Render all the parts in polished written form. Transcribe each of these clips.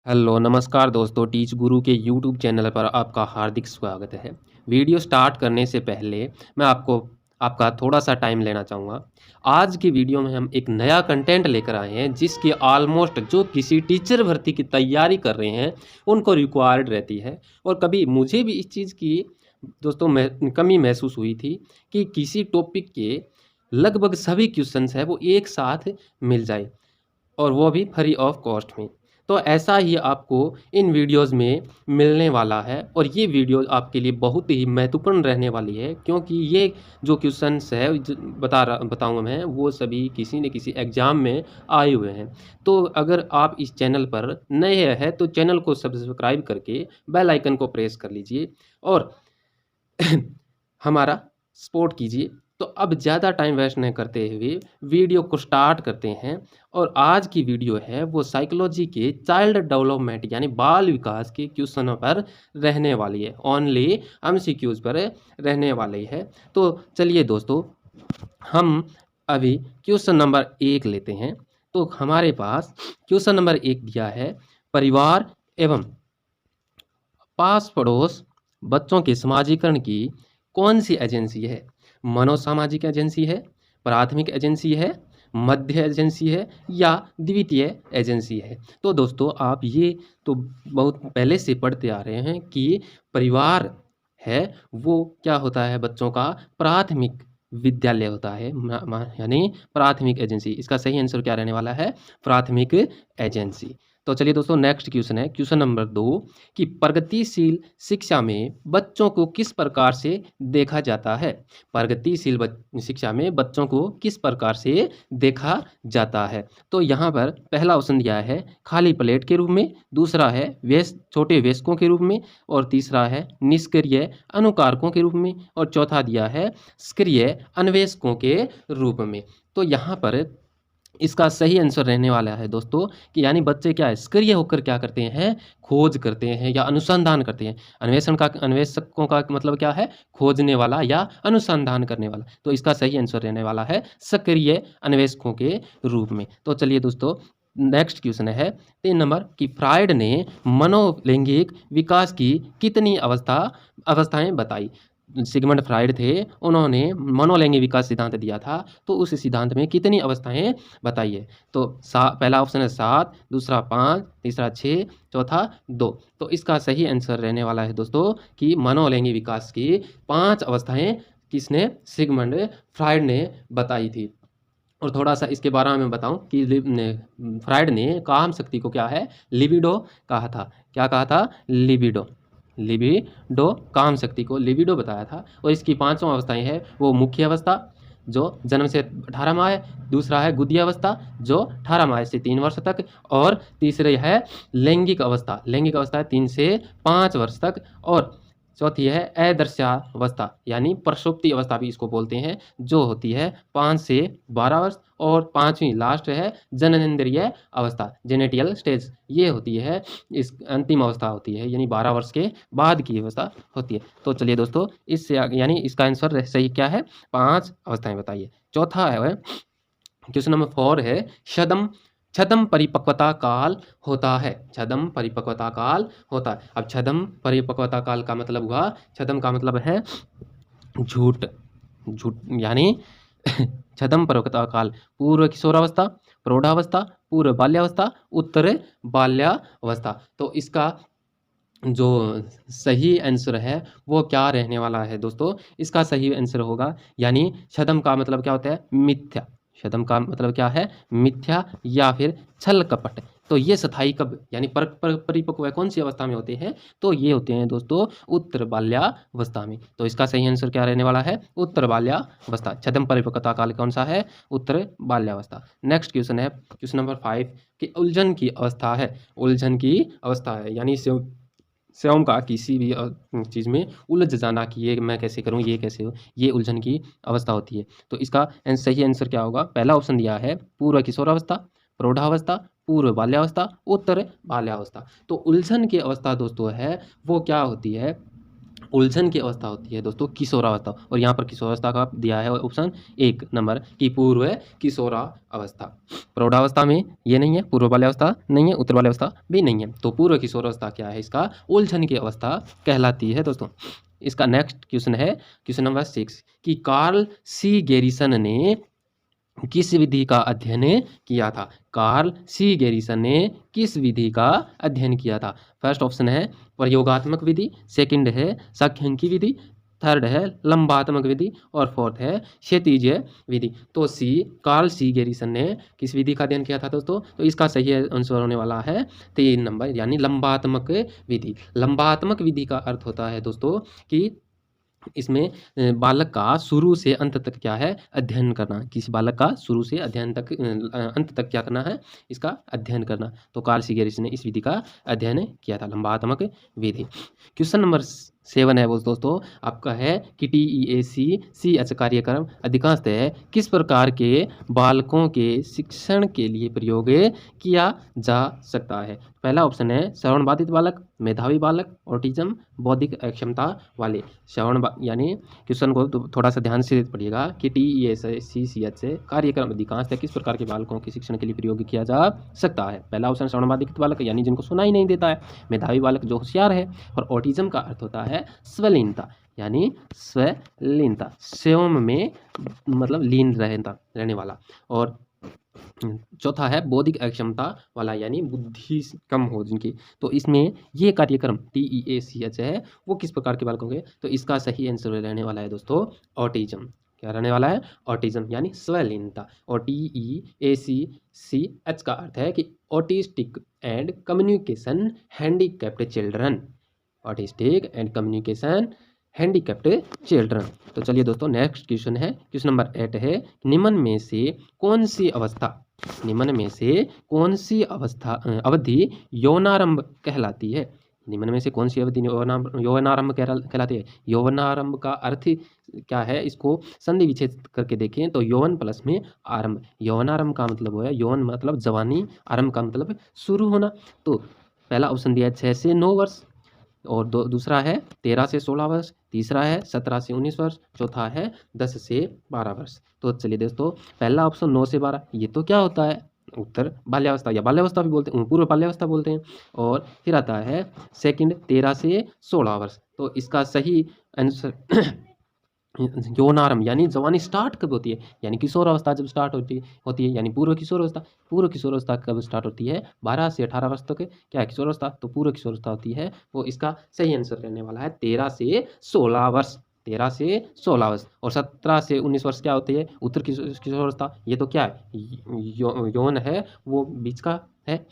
Hello नमस्कार दोस्तों, teach गुरु के यूट्यूब चैनल पर आपका हार्दिक स्वागत है। वीडियो स्टार्ट करने से पहले मैं आपका थोड़ा-सा टाइम लेना चाहूँगा। आज की वीडियो में हम एक नया कंटेंट लेकर आए हैं जिसकी ऑलमोस्ट जो किसी टीचर भर्ती की तैयारी कर रहे हैं, उनको रिक्वायर्ड रहती है। और कभी मुझे भी इस चीज़ की दोस्तों कमी महसूस हुई थी कि किसी टॉपिक के लगभग सभी क्वेश्चंस हैं वो एक साथ मिल जाए और वो भी फ्री ऑफ कॉस्ट में। तो ऐसा ही आपको इन वीडियोज़ में मिलने वाला है और ये वीडियो आपके लिए बहुत ही महत्वपूर्ण रहने वाली है, क्योंकि ये जो क्वेश्चंस है बताऊँगा मैं, वो सभी किसी न किसी एग्ज़ाम में आए हुए हैं। तो अगर आप इस चैनल पर नए हैं तो चैनल को सब्सक्राइब करके बेल आइकन को प्रेस कर लीजिए और हमारा सपोर्ट कीजिए। तो अब ज़्यादा टाइम वेस्ट नहीं करते हुए वीडियो को स्टार्ट करते हैं। और आज की वीडियो है वो साइकोलॉजी के चाइल्ड डेवलपमेंट यानी बाल विकास के क्वेश्चनों पर रहने वाली है। ओनली एमसीक्यूज पर रहने वाली है। तो चलिए दोस्तों, हम अभी क्वेश्चन नंबर 1 लेते हैं। तो हमारे पास क्वेश्चन नंबर 1 दिया है, परिवार एवं पास पड़ोस बच्चों के समाजीकरण की कौन सी एजेंसी है? मनोसामाजिक एजेंसी है, प्राथमिक एजेंसी है, मध्य एजेंसी है या द्वितीय एजेंसी है? तो दोस्तों, आप ये तो बहुत पहले से पढ़ते आ रहे हैं कि परिवार है वो क्या होता है, बच्चों का प्राथमिक विद्यालय होता है, यानी प्राथमिक एजेंसी। इसका सही आंसर क्या रहने वाला है? प्राथमिक एजेंसी। तो चलिए दोस्तों, नेक्स्ट क्वेश्चन है क्वेश्चन नंबर 2 कि प्रगतिशील शिक्षा में बच्चों को किस प्रकार से देखा जाता है? प्रगतिशील शिक्षा में बच्चों को किस प्रकार से देखा जाता है? तो यहाँ पर पहला ऑप्शन दिया है खाली प्लेट के रूप में, दूसरा है छोटे वयस्कों के रूप में, और तीसरा है निष्क्रिय अनुकारकों के रूप में, और चौथा दिया है सक्रिय अन्वेषकों के रूप में। तो यहाँ पर इसका सही आंसर रहने वाला है दोस्तों कि यानी बच्चे क्या है, सक्रिय होकर क्या करते हैं, खोज करते हैं या अनुसंधान करते हैं। अन्वेषकों का मतलब क्या है, खोजने वाला या अनुसंधान करने वाला। तो इसका सही आंसर रहने वाला है सक्रिय अन्वेषकों के रूप में। तो चलिए दोस्तों, नेक्स्ट क्वेश्चन है 3 नंबर कि फ्राइड ने मनोलैंगिक विकास की कितनी अवस्थाएं बताई? सिगमंड फ्राइड थे, उन्होंने मनोलैंगिक विकास सिद्धांत दिया था। तो उस सिद्धांत में कितनी अवस्थाएं बताइए? तो पहला ऑप्शन है 7, दूसरा 5, तीसरा 6, चौथा 2। तो इसका सही आंसर रहने वाला है दोस्तों कि मनोलैंगिक विकास की 5 अवस्थाएं किसने, सिगमंड फ्राइड ने बताई थी। और थोड़ा सा इसके बारे में बताऊं कि फ्राइड ने काम शक्ति को क्या है, लिबिडो कहा था। क्या कहा था? लिबिडो, काम शक्ति को लिबिडो बताया था। और इसकी 5 अवस्थाएं हैं वो मुख्य अवस्था जो जन्म से 18 माह है, दूसरा है गुदी अवस्था जो 18 माह से 3 वर्ष तक, और तीसरी है लैंगिक अवस्था है 3 से 5 वर्ष तक, और चौथी है अदृश्यावस्था यानी प्रसुप्ति अवस्था भी इसको बोलते हैं, जो होती है 5 से 12 वर्ष, और 5वीं लास्ट है जननेंद्रिय अवस्था, जेनेटियल स्टेज। ये होती है इस अंतिम अवस्था होती है, यानी 12 वर्ष के बाद की अवस्था होती है। तो चलिए दोस्तों, इससे यानी इसका आंसर सही क्या है, 5 अवस्थाएं बताइए। चौथा है क्वेश्चन नंबर 4 है छदम परिपक्वता काल होता है। छदम परिपक्वता काल होता है। अब छदम परिपक्वता काल का मतलब हुआ, छदम का मतलब है झूठ यानी छदम परिपक्वता काल पूर्व किशोरावस्था, प्रौढ़ावस्था, पूर्व बाल्यावस्था, उत्तर बाल्यावस्था। तो इसका जो सही आंसर है वो क्या रहने वाला है दोस्तों? इसका सही आंसर होगा, यानी छदम का मतलब क्या होता है, मिथ्या। छदम का मतलब क्या है, मिथ्या या फिर छल कपट। तो ये स्थायी कब यानी परिपक्व कौन सी अवस्था में होते हैं? तो ये होते हैं दोस्तों उत्तर बाल्यावस्था में। तो इसका सही आंसर क्या रहने वाला है, उत्तर बाल्यावस्था। छदम परिपक्वता काल कौन सा है, उत्तर बाल्यावस्था। नेक्स्ट क्वेश्चन है क्वेश्चन नंबर 5 कि उलझन की अवस्था है। उलझन की अवस्था है यानी स्वयं का किसी भी चीज़ में उलझ जाना कि ये मैं कैसे करूँ, ये कैसे हो, ये उलझन की अवस्था होती है। तो इसका सही आंसर क्या होगा? पहला ऑप्शन दिया है पूर्व किशोरावस्था, प्रौढ़ावस्था, पूर्व बाल्यावस्था, उत्तर बाल्यावस्था। तो उलझन की अवस्था दोस्तों है वो क्या होती है, उलझन की अवस्था होती है दोस्तों किशोरावस्था। और यहाँ पर किशोरावस्था का दिया है ऑप्शन 1 नंबर की पूर्व किशोरावस्था। प्रौढ़ावस्था में ये नहीं है, पूर्व बाल्यावस्था नहीं है, उत्तर बाल्यावस्था भी नहीं है। तो पूर्व किशोरावस्था क्या है, इसका उलझन की अवस्था कहलाती है दोस्तों। इसका नेक्स्ट क्वेश्चन है क्वेश्चन नंबर 6 कि कार्ल सी गैरिसन ने किस विधि का अध्ययन किया था। कार्ल सी गैरिसन ने किस विधि का अध्ययन किया था। फर्स्ट ऑप्शन है प्रयोगात्मक विधि, सेकंड है सांख्यिकी विधि, थर्ड है लंबात्मक विधि और फोर्थ है क्षैतिज विधि। तो कार्ल सी गैरिसन ने किस विधि का अध्ययन किया था दोस्तों। तो इसका सही आंसर होने वाला है 3 नंबर यानी लंबात्मक विधि। लंबात्मक विधि का अर्थ होता है दोस्तों कि इसमें बालक का शुरू से अंत तक क्या है अध्ययन करना। किसी बालक का शुरू से अध्ययन तक अंत तक क्या करना है, इसका अध्ययन करना। तो कार्ल सी गैरिसन ने इस विधि का अध्ययन किया था, लंबात्मक विधि। क्वेश्चन नंबर 7 है वो दोस्तों आपका है कि TEAC कार्यक्रम अधिकांशतः किस प्रकार के बालकों के शिक्षण के लिए प्रयोग किया जा सकता है। पहला ऑप्शन है श्रवण बाधित बालक, मेधावी बालक, ऑटिज्म, बौद्धिक अक्षमता वाले। यानी क्वेश्चन को थोड़ा सा ध्यान से पढ़िएगा कि TEAC कार्यक्रम अधिकांशतः किस प्रकार के बालकों के शिक्षण के लिए प्रयोग किया जा सकता है। पहला ऑप्शन श्रवण बाधित बालक यानी जिनको सुनाई नहीं देता है, मेधावी बालक जो होशियार है, और ऑटिज्म का अर्थ होता है स्वलीनता यानी स्वलीनता, स्वयं में मतलब लीन रहने वाला। और चौथा है बौद्धिक अक्षमता वाला यानी बुद्धि कम हो जिनकी। तो इसमें ये कार्यक्रम TEAC है वो किस प्रकार के बालकों के, तो इसका सही आंसर रहने वाला है दोस्तों ऑटिज्म। क्या रहने वाला है, ऑटिज्म यानी स्वलीनता। और TEAC का अर्थ है कि autistic and communication handicapped children, autistic and communication handicapped children. तो चलिए दोस्तों नेक्स्ट क्वेश्चन है क्वेश्चन नंबर 8 है निम्न में से कौन सी अवधि यौनारंभ कहलाती है। निम्न में से कौन सी अवधि यौनारंभ कहलाती है। यौनारंभ का अर्थ क्या है, इसको संधि विच्छेद करके देखें तो यौवन प्लस में आरंभ। यौनारंभ का मतलब है यौवन मतलब जवानी, आरंभ का मतलब शुरू होना। तो पहला ऑप्शन दिया है 6 से 9 वर्ष, और दूसरा है 13 से 16 वर्ष, तीसरा है 17 से 19 वर्ष, चौथा है 10 से 12 वर्ष। तो चलिए दोस्तों पहला ऑप्शन 9 से 12 ये तो क्या होता है उत्तर बाल्यावस्था या बाल्यावस्था भी बोलते हैं, पूर्व बाल्यावस्था बोलते हैं। और फिर आता है सेकंड 13 से 16 वर्ष। तो इसका सही आंसर यौनारंभ यानी जवानी स्टार्ट कब होती है, यानी किशोरावस्था जब स्टार्ट होती है यानी पूर्व किशोरावस्था कब स्टार्ट होती है 12 से 18 वर्ष तक क्या है किशोरावस्था। तो पूर्व किशोरावस्था होती है वो इसका सही आंसर रहने वाला है 13 से 16 वर्ष। 13 से 16 वर्ष। और 17 से 19 वर्ष क्या होती है उत्तर किशोरावस्था। ये तो क्या है यौन है वो बीच का है,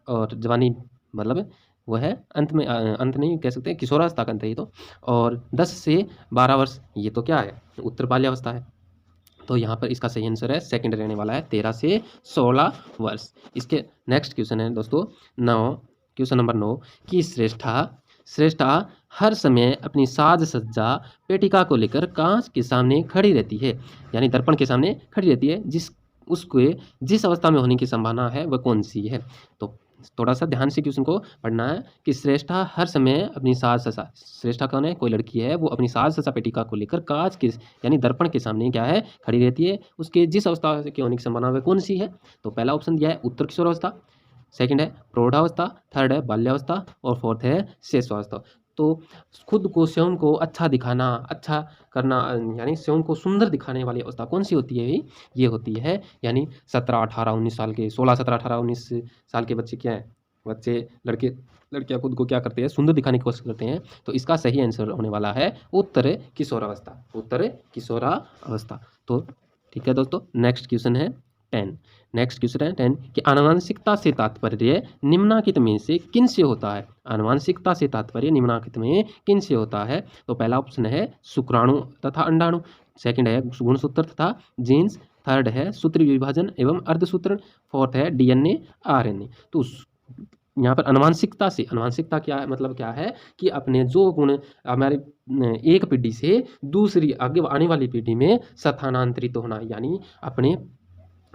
और जवानी मतलब वो है अंत में, अंत नहीं कह सकते, किशोरावस्था का अंत है ये तो। और 10 से 12 वर्ष ये तो क्या है उत्तर बाल्यावस्था है। तो यहाँ पर इसका सही आंसर है सेकंड रहने वाला है 13 से 16 वर्ष। इसके नेक्स्ट क्वेश्चन है दोस्तों क्वेश्चन नंबर 9 कि श्रेष्ठा हर समय अपनी साज सज्जा पेटिका को लेकर कांच के सामने खड़ी रहती है, यानी दर्पण के सामने खड़ी रहती है, जिस अवस्था में होने की संभावना है वह कौन सी है। तो थोड़ा सा ध्यान से क्वेश्चन को पढ़ना है कि श्रेष्ठा हर समय अपनी साज सज्जा, श्रेष्ठा कौन है कोई लड़की है, वो अपनी साज सज्जा पेटिका को लेकर कांच के यानी दर्पण के सामने क्या है खड़ी रहती है, उसके जिस अवस्था के होने की संभावना है कौन सी है। तो पहला ऑप्शन दिया है उत्तर किशोरावस्था, सेकंड है प्रौढ़ावस्था, थर्ड है बाल्यावस्था और फोर्थ है शेषावस्था। तो खुद को स्वयं को अच्छा दिखाना, अच्छा करना यानी स्वयं को सुंदर दिखाने वाली अवस्था कौन सी होती है, ये होती है यानी 17 18 19 साल के 16 17 18 19 साल के बच्चे क्या है लड़कियां खुद को क्या करते हैं सुंदर दिखाने की कोशिश करते हैं। तो इसका सही आंसर होने वाला है उत्तर किशोरावस्था। तो ठीक है दोस्तों नेक्स्ट क्वेश्चन है 10 कि आनुवंशिकता से तात्पर्य निम्नलिखित में से किन से होता है। आनुवंशिकता से तात्पर्य निम्नलिखित में किन से होता है। तो पहला ऑप्शन है शुक्राणु तथा अंडाणु, सेकंड है गुणसूत्र तथा जीन्स, थर्ड है सूत्र विभाजन एवं अर्धसूत्रण, फोर्थ है DNA RNA। तो यहाँ पर अनुवांशिकता क्या मतलब क्या है कि अपने जो गुण हमारे एक पीढ़ी से दूसरी आगे आने वाली पीढ़ी में स्थानांतरित होना, यानी अपने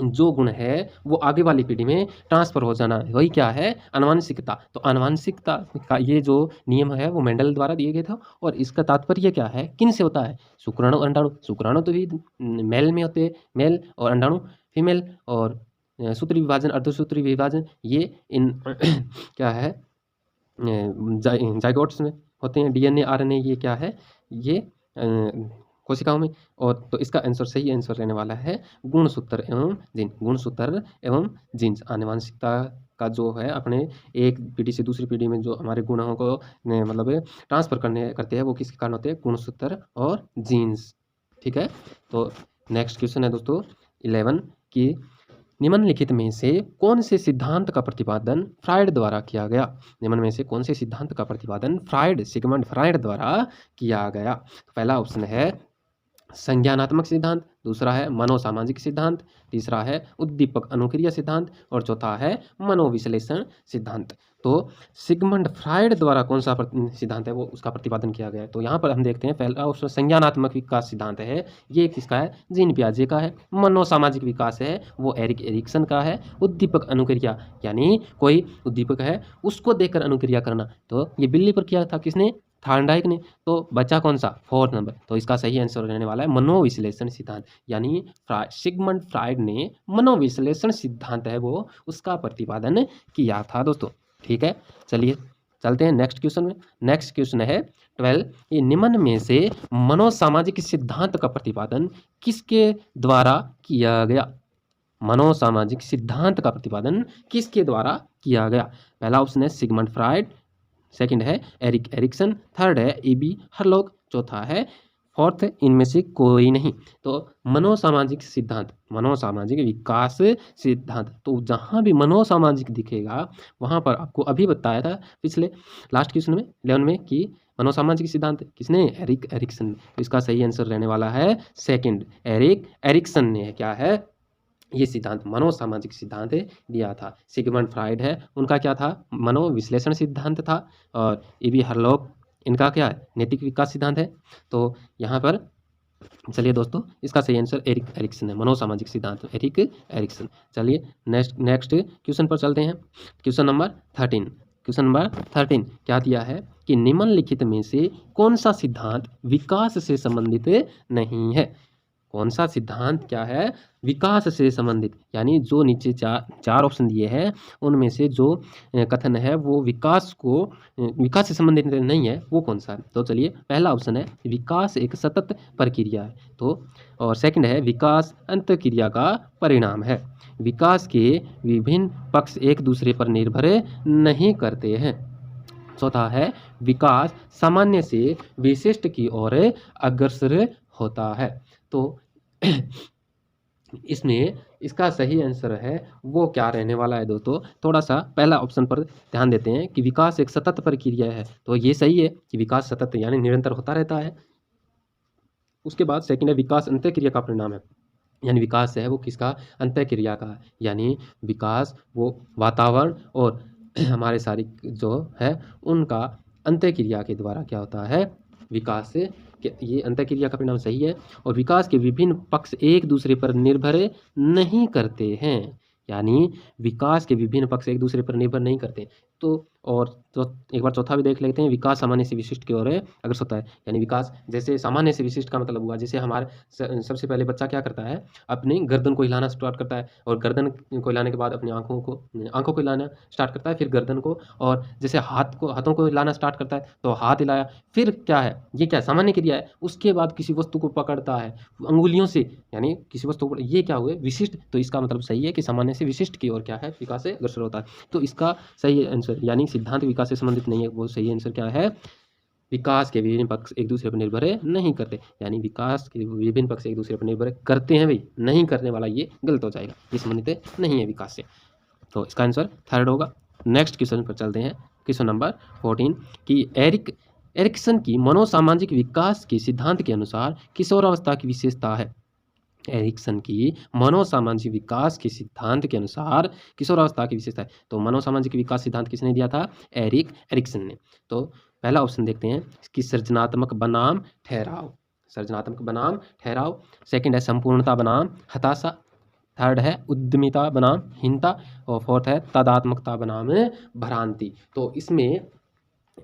जो गुण है वो आगे वाली पीढ़ी में ट्रांसफर हो जाना, वही क्या है, आनुवंशिकता। तो आनुवंशिकता का ये जो नियम है वो मेंडल द्वारा दिए गए थे, और इसका तात्पर्य क्या है, किन से होता है, शुक्राणु अंडाणु। शुक्राणु तो भी मेल में होते हैं, मेल, और अंडाणु फीमेल, और सूत्री विभाजन, अर्धसूत्री विभाजन ये इन क्या है, जाइगोट्स में होते हैं। डीएनए आरएनए ये क्या है, ये कोशिकाओं में। और तो इसका आंसर, सही आंसर रहने वाला है गुणसूत्र एवं जीन। गुणसूत्र एवं जीन्स आनुवंशिकता का जो है, अपने एक पीढ़ी से दूसरी पीढ़ी में जो हमारे गुणों को मतलब ट्रांसफर करते हैं, वो किसके कारण होते हैं, गुणसूत्र और जीन्स। ठीक है। तो नेक्स्ट क्वेश्चन है दोस्तों 11 की निम्नलिखित में से कौन से सिद्धांत का प्रतिपादन फ्रायड द्वारा किया गया। निम्न में से कौन से सिद्धांत का प्रतिपादन फ्रायड, सिगमंड फ्रायड द्वारा किया गया। तो पहला ऑप्शन है संज्ञानात्मक सिद्धांत, दूसरा है मनोसामाजिक सिद्धांत, तीसरा है उद्दीपक अनुक्रिया सिद्धांत, और चौथा है मनोविश्लेषण सिद्धांत। तो सिगमंड फ्रायड द्वारा कौन सा सिद्धांत है वो उसका प्रतिपादन किया गया है। तो यहाँ पर हम देखते हैं पहला ऑप्शन संज्ञानात्मक विकास सिद्धांत है, ये किसका है, जीन पियाजे का है। मनोसामाजिक विकास है वो एरिक एरिक्सन का है। उद्दीपक अनुक्रिया यानी कोई उद्दीपक है उसको देखकर अनुक्रिया करना, तो ये बिल्ली पर किया था किसने, थार्नडाइक ने। तो बचा कौन सा, 4 नंबर। तो इसका सही आंसर रहने वाला है मनोविश्लेषण सिद्धांत, यानी सिगमंड फ्रायड ने मनोविश्लेषण सिद्धांत है वो उसका प्रतिपादन किया था दोस्तों। ठीक है, चलिए चलते हैं नेक्स्ट क्वेश्चन में। नेक्स्ट क्वेश्चन है 12, ये निम्न में से मनोसामाजिक सिद्धांत का प्रतिपादन किसके द्वारा किया गया। मनोसामाजिक सिद्धांत का प्रतिपादन किसके द्वारा किया गया। पहला ऑप्शन है सिगमंड फ्रायड, सेकंड है एरिक एरिक्सन, थर्ड है एबी हरलॉग, चौथा है फोर्थ इनमें से कोई नहीं। तो मनोसामाजिक सिद्धांत, मनोसामाजिक विकास सिद्धांत, तो जहाँ भी मनोसामाजिक दिखेगा वहाँ पर आपको अभी बताया था पिछले लास्ट क्वेश्चन में 11 में कि मनोसामाजिक सिद्धांत किसने, एरिक एरिक्सन ने। तो इसका सही आंसर रहने वाला है सेकंड, एरिक एरिक्सन ने क्या है, ये सिद्धांत मनोसामाजिक सिद्धांत दिया था। सिगमंड फ्रायड है उनका क्या था, मनोविश्लेषण सिद्धांत था, और एबी हरलॉग इनका क्या है, नैतिक विकास सिद्धांत है। तो यहाँ पर चलिए दोस्तों इसका सही आंसर एरिक एरिक्सन है, मनोसामाजिक सिद्धांत एरिक एरिक्सन। चलिए नेक्स्ट क्वेश्चन पर चलते हैं। क्वेश्चन नंबर 13, क्वेश्चन नंबर 13 क्या दिया है कि निम्नलिखित में से कौन सा सिद्धांत विकास से संबंधित नहीं है। कौन सा सिद्धांत क्या है, विकास से संबंधित, यानी जो नीचे चार ऑप्शन दिए हैं उनमें से जो कथन है वो विकास से संबंधित नहीं है, वो कौन सा है। तो चलिए पहला ऑप्शन है विकास एक सतत प्रक्रिया है, तो और सेकंड है विकास अंतःक्रिया का परिणाम है। विकास के विभिन्न पक्ष एक दूसरे पर निर्भर नहीं करते हैं। चौथा है विकास सामान्य से विशिष्ट की ओर अग्रसर होता है। तो इसमें इसका सही आंसर है वो क्या रहने वाला है दोस्तों, थोड़ा सा पहला ऑप्शन पर ध्यान देते हैं कि विकास एक सतत प्रक्रिया है, तो ये सही है कि विकास सतत यानी निरंतर होता रहता है। उसके बाद सेकंड है विकास अंतःक्रिया का परिणाम है, यानी विकास है वो किसका, अंतःक्रिया का, यानी विकास वो वातावरण और हमारे सारी जो है उनका अंतःक्रिया के द्वारा क्या होता है, विकास से ये अंतःक्रिया का परिणाम सही है। और विकास के विभिन्न पक्ष एक दूसरे पर निर्भर नहीं करते हैं, यानी विकास के विभिन्न पक्ष एक दूसरे पर निर्भर नहीं करते। तो और तो एक बार चौथा भी देख लेते हैं, विकास सामान्य से विशिष्ट की ओर अग्रसर होता है, यानी विकास जैसे सामान्य से विशिष्ट का मतलब हुआ जैसे हमारे सबसे पहले बच्चा क्या करता है, अपनी गर्दन को हिलाना स्टार्ट करता है, और गर्दन को हिलाने के बाद अपनी आंखों को हिलाना स्टार्ट करता है, फिर गर्दन को, और जैसे हाथों को हिलाना स्टार्ट करता है तो हाथ हिलाया, फिर क्या है, ये क्या सामान्य क्रिया है। उसके बाद किसी वस्तु को पकड़ता है अंगुलियों से, यानी किसी वस्तु को, ये क्या हुए, विशिष्ट। तो इसका मतलब सही है कि सामान्य से विशिष्ट की ओर क्या है, विकास से अग्रसर होता है। तो इसका सही आंसर यानी सिद्धांत विकास से संबंधित नहीं है, वो सही आंसर क्या है, विकास के विभिन्न पक्ष एक दूसरे पर निर्भर नहीं करते, यानी विकास के विभिन्न पक्ष एक दूसरे पर निर्भर करते हैं भाई, नहीं करने वाला ये गलत हो जाएगा, ये संबंधित नहीं है विकास से। तो इसका आंसर थर्ड होगा। नेक्स्ट क्वेश्चन पर चलते हैं, क्वेश्चन नंबर 14 कि एरिक्सन की मनोसामाजिक विकास के सिद्धांत के अनुसार किशोरावस्था की विशेषता है। एरिक्सन की मनोसामाजिक विकास के सिद्धांत के अनुसार किशोरावस्था की विशेषता है। तो मनोसामाजिक विकास सिद्धांत किसने दिया था, एरिक एरिक्सन ने। तो पहला ऑप्शन देखते हैं कि सृजनात्मक बनाम ठहराव, सृजनात्मक बनाम ठहराव। सेकंड है संपूर्णता बनाम हताशा। थर्ड है उद्यमिता बनाम हीनता और फोर्थ है तादात्मकता बनाम भ्रांति। तो इसमें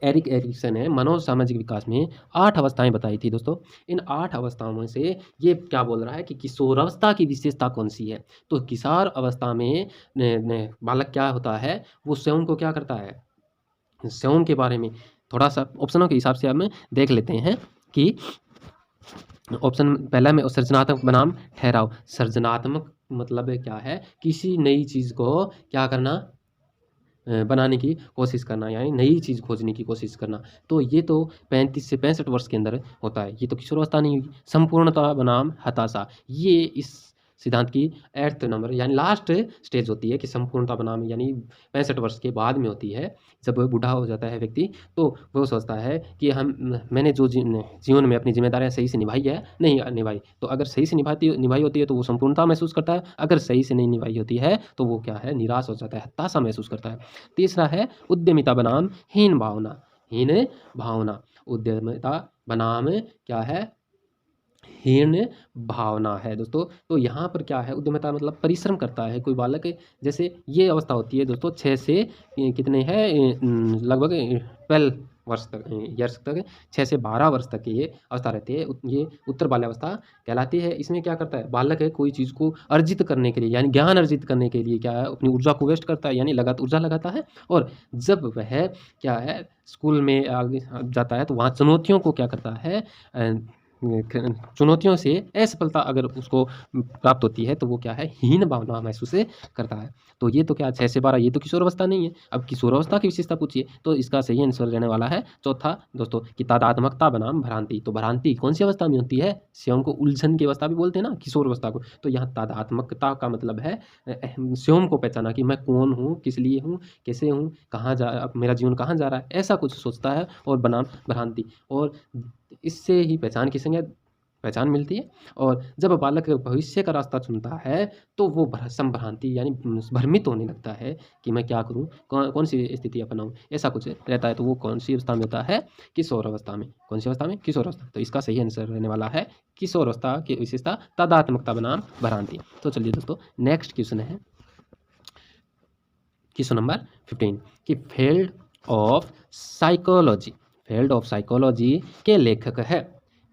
एरिक एरिक्सन ने मनोसामाजिक विकास में 8 अवस्थाएं बताई थी दोस्तों। इन 8 अवस्थाओं में से ये क्या बोल रहा है कि किशोरावस्था की विशेषता कौन सी है। तो किशोर अवस्था में बालक क्या होता है, वो स्वयं को क्या करता है, स्वयं के बारे में थोड़ा सा ऑप्शनों के हिसाब से हम देख लेते हैं कि ऑप्शन पहला में सृजनात्मक बनाम ठहराव। सृजनात्मक मतलब क्या है, किसी नई चीज़ को क्या करना, बनाने की कोशिश करना, यानी नई चीज़ खोजने की कोशिश करना। तो ये तो 35 से 65 वर्ष के अंदर होता है, ये तो किशोरावस्था नहीं हुई। संपूर्णता बनाम हताशा, ये इस सिद्धांत की 8th नंबर यानी लास्ट स्टेज होती है कि संपूर्णता बनाम यानी 65 वर्ष के बाद में होती है। जब बूढ़ा हो जाता है व्यक्ति तो वो सोचता है कि मैंने जो जीवन में अपनी जिम्मेदारियां सही से निभाई है नहीं निभाई। तो अगर सही से निभाई होती है तो वो संपूर्णता महसूस करता है, अगर सही से नहीं निभाई होती है तो वो क्या है, निराश हो जाता है, हताशा महसूस करता है। तीसरा है उद्यमिता बनाम हीन भावना। हीन भावना, उद्यमिता बनाम क्या है, हीन भावना है दोस्तों। तो यहाँ पर क्या है, उद्यमिता मतलब परिश्रम करता है कोई बालक। जैसे ये अवस्था होती है दोस्तों 6 से कितने हैं, लगभग 12 वर्ष तक, ईयर्स तक, 6 से 12 वर्ष तक ये अवस्था रहती है। ये उत्तर बाल्यावस्था कहलाती है। इसमें क्या करता है बालक है, कोई चीज़ को अर्जित करने के लिए यानी ज्ञान अर्जित करने के लिए क्या है, अपनी ऊर्जा को वेस्ट करता है, यानी ऊर्जा लगाता है। और जब वह क्या है स्कूल में आगे जाता है तो वहाँ चुनौतियों को क्या करता है, चुनौतियों से असफलता अगर उसको प्राप्त होती है तो वो क्या है, हीन भावना महसूस करता है। तो ये तो क्या 6 से 12, ये तो किशोरावस्था नहीं है। अब किशोरावस्था की विशेषता पूछिए तो इसका सही आंसर रहने वाला है चौथा दोस्तों कि तादात्मकता बनाम भ्रांति। तो भ्रांति कौन सी अवस्था में होती है, स्वयं को उलझन की अवस्था भी बोलते हैं ना किशोरावस्था को। तो यहाँ तादात्मकता का मतलब है स्वयं को पहचाना कि मैं कौन हूँ, किस लिए हूँ, कैसे हूँ, कहाँ जा, अब मेरा जीवन कहाँ जा रहा है, ऐसा कुछ सोचता है। और बनाम भ्रांति, और इससे ही पहचान की संज्ञा पहचान मिलती है। और जब बालक भविष्य का रास्ता चुनता है तो वो संभ्रांति यानी भ्रमित होने लगता है कि मैं क्या करूं, कौन सी स्थिति अपनाऊं, ऐसा कुछ रहता है। तो वो कौन सी अवस्था में होता है, किशोर अवस्था में। कौन सी अवस्था में, किशोर अवस्था। तो इसका सही आंसर रहने वाला है किशोर अवस्था की विशेषता तादात्मकता बनाम भ्रांति। तो चलिए दोस्तों नेक्स्ट क्वेश्चन है क्वेश्चन नंबर 15 कि field of psychology, field of psychology के लेखक है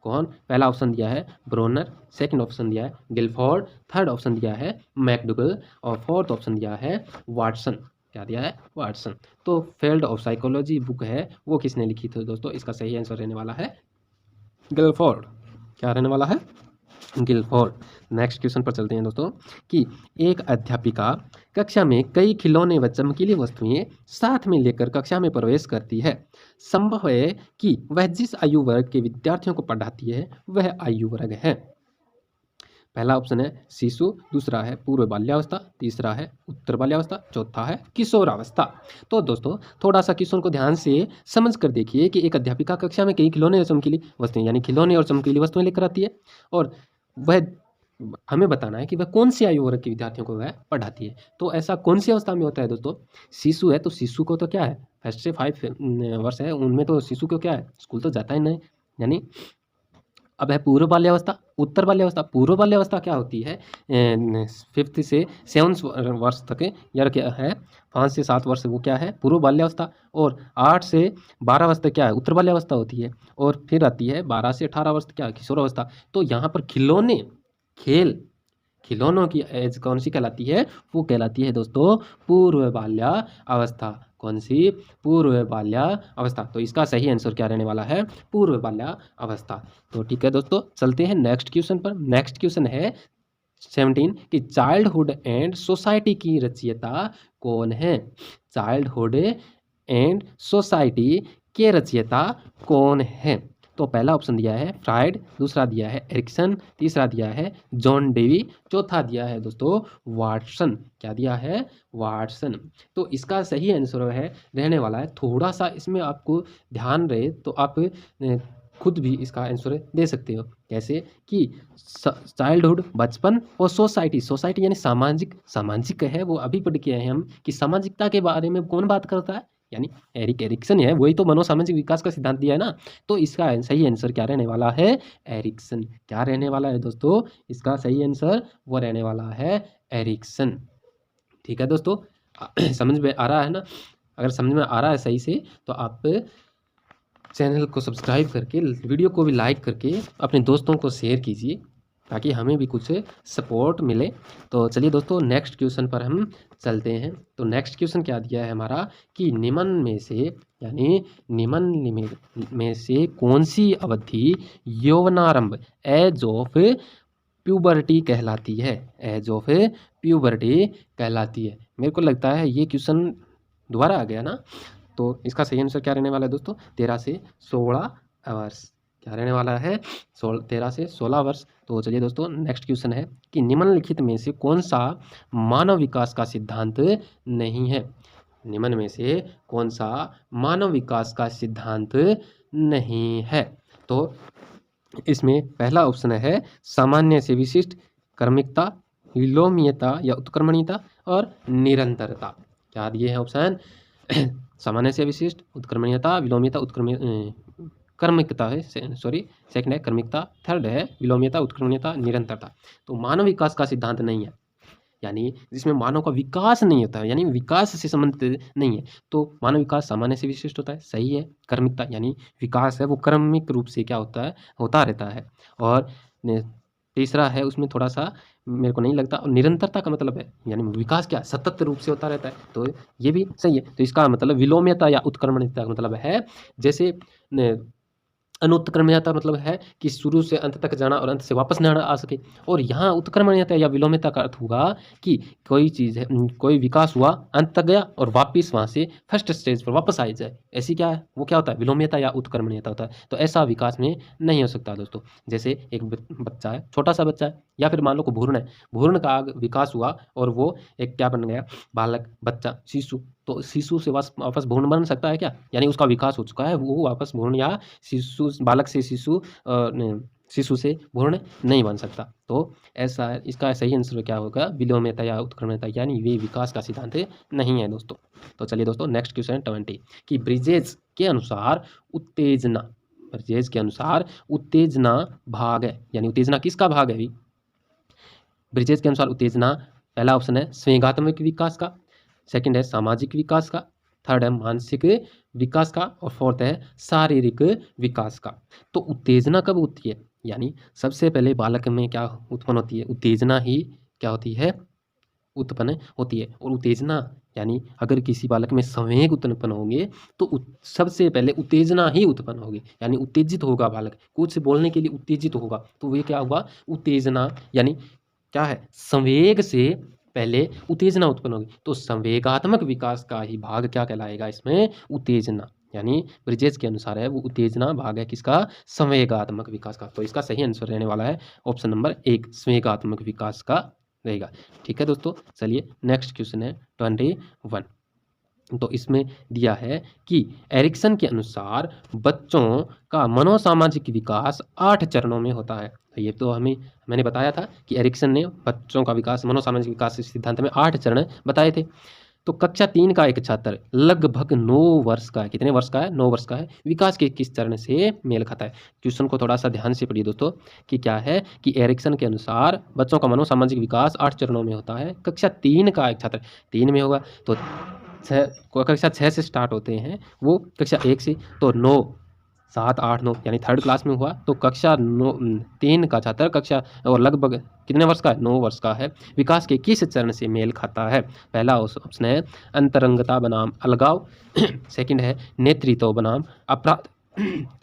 कौन। पहला ऑप्शन दिया है ब्रोनर, सेकंड ऑप्शन दिया है गिलफोर्ड, थर्ड ऑप्शन दिया है मैकडुगल और फोर्थ ऑप्शन दिया है वाटसन। क्या दिया है, वाटसन। तो फील्ड ऑफ साइकोलॉजी बुक है वो किसने लिखी थी दोस्तों, इसका सही आंसर रहने वाला है गिलफोर्ड। क्या रहने वाला है, गिलफोर्ड। नेक्स्ट क्वेश्चन पर चलते हैं दोस्तों कि एक अध्यापिका कक्षा में कई खिलौने व चमकीली वस्तुएं साथ में लेकर कक्षा में प्रवेश करती है। संभव है कि वह जिस आयु वर्ग के विद्यार्थियों को पढ़ाती है वह आयु वर्ग है। पहला ऑप्शन है शिशु, दूसरा है पूर्व बाल्यावस्था, तीसरा है उत्तर बाल्यावस्था, चौथा है किशोरावस्था। तो दोस्तों थोड़ा सा क्वेश्चन को ध्यान से समझ कर देखिए कि एक अध्यापिका कक्षा में कई खिलौने और चमकीली वस्तुएं यानी खिलौने और चमकीली वस्तुएं लेकर आती है और वह हमें बताना है कि वह कौन सी आयु वर्ग के विद्यार्थियों को वह पढ़ाती है। तो ऐसा कौन सी अवस्था में होता है दोस्तों, शिशु है तो शिशु को तो क्या है 1 से 5 वर्ष है, उनमें तो शिशु को क्या है स्कूल तो जाता ही नहीं। यानी अब है पूर्व बाल्यावस्था, उत्तर बाल्यावस्था। पूर्व बाल्यावस्था क्या होती है 5th से 7th वर्ष तक, यार क्या है 5 से 7 वर्ष वो क्या है पूर्व बाल्यावस्था, और 8 से 12 वर्ष तक क्या है उत्तर बाल्यावस्था होती है, और फिर आती है 12 से 18 वर्ष क्या किशोरावस्था। तो यहाँ पर खिलौने खिलौनों की एज कौन सी कहलाती है, वो कहलाती है दोस्तों पूर्व बाल्या अवस्था। कौन सी, पूर्व बाल्या अवस्था। तो इसका सही आंसर क्या रहने वाला है, पूर्व बाल्या अवस्था। तो ठीक है दोस्तों चलते हैं नेक्स्ट क्वेश्चन पर। नेक्स्ट क्वेश्चन है 17 कि चाइल्डहुड एंड सोसाइटी की रचयिता कौन है। चाइल्डहुड एंड सोसाइटी के रचयिता कौन है। तो पहला ऑप्शन दिया है फ्राइड, दूसरा दिया है एरिक्सन, तीसरा दिया है जॉन डेवी, चौथा दिया है दोस्तों वाटसन। क्या दिया है, वाटसन। तो इसका सही आंसर है रहने वाला है, थोड़ा सा इसमें आपको ध्यान रहे तो आप खुद भी इसका आंसर दे सकते हो। कैसे कि चाइल्डहुड बचपन और सोसाइटी, सोसाइटी यानी सामाजिक, सामाजिक है वो अभी पढ़ के आए हैं हम कि सामाजिकता के बारे में कौन बात करता है, यानी एरिक एरिक्सन है, वही तो मनोसामाजिक विकास का सिद्धांत दिया है ना। तो इसका सही आंसर क्या रहने वाला है? एरिक्सन। क्या रहने वाला है दोस्तों? इसका सही आंसर वो रहने वाला है एरिक्सन। ठीक है दोस्तों, समझ में आ रहा है ना? अगर समझ में आ रहा है सही से तो आप चैनल को सब्सक्राइब करके, वीडियो को भी लाइक करके अपने दोस्तों को शेयर कीजिए ताकि हमें भी कुछ सपोर्ट मिले। तो चलिए दोस्तों, नेक्स्ट क्वेश्चन पर हम चलते हैं। तो नेक्स्ट क्वेश्चन क्या दिया है हमारा कि निम्न में से, यानी निम्न में से कौन सी अवधि यौवनारंभ एज ऑफ प्यूबर्टी कहलाती है? एज ऑफ प्यूबर्टी कहलाती है। मेरे को लगता है ये क्वेश्चन दोबारा आ गया ना। तो इसका सही आंसर क्या रहने वाला है दोस्तों? 13 से 16 वर्ष। क्या रहने वाला है? 13 से 16 वर्ष। तो चलिए दोस्तों, नेक्स्ट क्वेश्चन है कि निम्नलिखित में से कौन सा मानव विकास का सिद्धांत नहीं है? निम्न में से कौन सा मानव विकास का सिद्धांत नहीं है? तो इसमें पहला ऑप्शन है सामान्य से विशिष्ट, क्रमिकता, विलोमीयता या उत्क्रमणीयता और निरंतरता। क्या दिए हैं ऑप्शन? सामान्य से विशिष्ट, उत्क्रमणीयता, विलोमीयता, क्रमिकता है, सॉरी सेकंड है क्रमिकता, थर्ड है विलोमीयता, उत्क्रमणीयता, निरंतरता। तो मानव विकास का सिद्धांत नहीं है, यानी जिसमें मानव का विकास नहीं होता है, यानी विकास से संबंधित नहीं है। तो मानव विकास सामान्य से विशिष्ट होता है, सही है। क्रमिकता यानी विकास है वो क्रमिक रूप से क्या होता है, होता रहता है। और तीसरा है उसमें थोड़ा सा मेरे को नहीं लगता। और निरंतरता का मतलब है यानी विकास क्या सतत रूप से होता रहता है, तो ये भी सही है। तो इसका मतलब विलोम्यता या उत्क्रमणीयता का मतलब है जैसे अनुत्क्रमणीयता मतलब है कि शुरू से अंत तक जाना और अंत से वापस न आ सके। और यहाँ उत्क्रमणीयता या विलोम्यता का अर्थ होगा कि कोई चीज़ है, कोई विकास हुआ, अंत तक गया और वापस वहाँ से फर्स्ट स्टेज पर वापस आ जाए, ऐसी क्या है वो क्या होता है? विलोम्यता या उत्क्रमणीयता होता है। तो ऐसा विकास में नहीं हो सकता दोस्तों। जैसे एक बच्चा है, छोटा सा बच्चा है, या फिर मान लो को भ्रूण है, भ्रूण का विकास हुआ और वो एक क्या बन गया? बालक, बच्चा, शिशु। तो शिशु से वापस भ्रूण बन सकता है क्या? यानी उसका विकास हो चुका है, वो वापस भ्रूण या शिशु, बालक से शिशु, शिशु से भ्रूण नहीं बन सकता। तो ऐसा है, इसका सही आंसर क्या होगा? विलोम्यता या उत्क्रमणीयता, यानी वे विकास का सिद्धांत नहीं है दोस्तों। तो चलिए दोस्तों, नेक्स्ट क्वेश्चन 20 कि ब्रिजेज के अनुसार उत्तेजना, ब्रिजेज के अनुसार उत्तेजना भाग है, यानी उत्तेजना किसका भाग है? ब्रिजेज के अनुसार उत्तेजना, पहला ऑप्शन है संवेगात्मक विकास का, सेकंड है सामाजिक विकास का, थर्ड है मानसिक विकास का और फोर्थ है शारीरिक विकास का। तो उत्तेजना कब होती है? यानी सबसे पहले बालक में क्या उत्पन्न होती है? उत्तेजना ही क्या होती है? उत्पन्न होती है। और उत्तेजना यानी अगर किसी बालक में संवेग उत्पन्न होंगे तो सबसे पहले उत्तेजना ही उत्पन्न होगी, यानी उत्तेजित होगा बालक, कुछ बोलने के लिए उत्तेजित होगा, तो ये क्या हुआ? उत्तेजना। यानी क्या है? संवेग से पहले उत्तेजना उत्पन्न होगी, तो संवेगात्मक विकास का ही भाग क्या कहलाएगा इसमें? उत्तेजना। यानी ब्रिजेज के अनुसार है वो उत्तेजना भाग है किसका? संवेगात्मक विकास का। तो इसका सही आंसर रहने वाला है ऑप्शन नंबर 1, संवेगात्मक विकास का रहेगा। ठीक है दोस्तों, चलिए नेक्स्ट क्वेश्चन है 21। तो इसमें दिया है कि एरिक्सन के अनुसार बच्चों का मनोसामाजिक विकास 8 चरणों में होता है। तो ये तो मैंने बताया था कि एरिक्सन ने बच्चों का विकास, मनोसामाजिक विकास के सिद्धांत में 8 चरण बताए थे। तो कक्षा 3 का एक छात्र लगभग 9 वर्ष का है, कितने वर्ष का है? 9 वर्ष का है, विकास के किस चरण से मेल खाता है? क्वेश्चन को थोड़ा सा ध्यान से पढ़िए दोस्तों कि क्या है कि एरिक्सन के अनुसार बच्चों का मनोसामाजिक विकास 8 चरणों में होता है। कक्षा 3 का एक छात्र 3 में होगा, तो कक्षा 6 से स्टार्ट होते हैं वो, कक्षा 1 से, तो 9, 7, 8, 9 यानी थर्ड क्लास में हुआ। तो कक्षा 3 का छात्र कक्षा और लगभग कितने वर्ष का है? 9 वर्ष का है, विकास के किस चरण से मेल खाता है? पहला ऑप्शन है अंतरंगता बनाम अलगाव, सेकंड है नेतृत्व बनाम अपराध,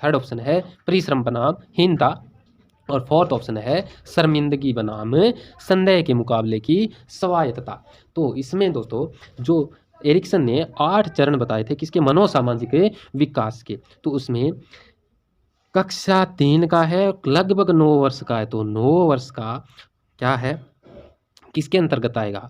थर्ड ऑप्शन है परिश्रम बनाम हीनता और फोर्थ ऑप्शन है शर्मिंदगी बनाम संदेह के मुकाबले की स्वायत्तता। तो इसमें दोस्तों जो एरिक्सन ने 8 चरण बताए थे किसके? मनोसामाजिक विकास के। तो उसमें कक्षा 3 का है, लगभग 9 वर्ष का है, तो 9 वर्ष का क्या है, किसके अंतर्गत आएगा?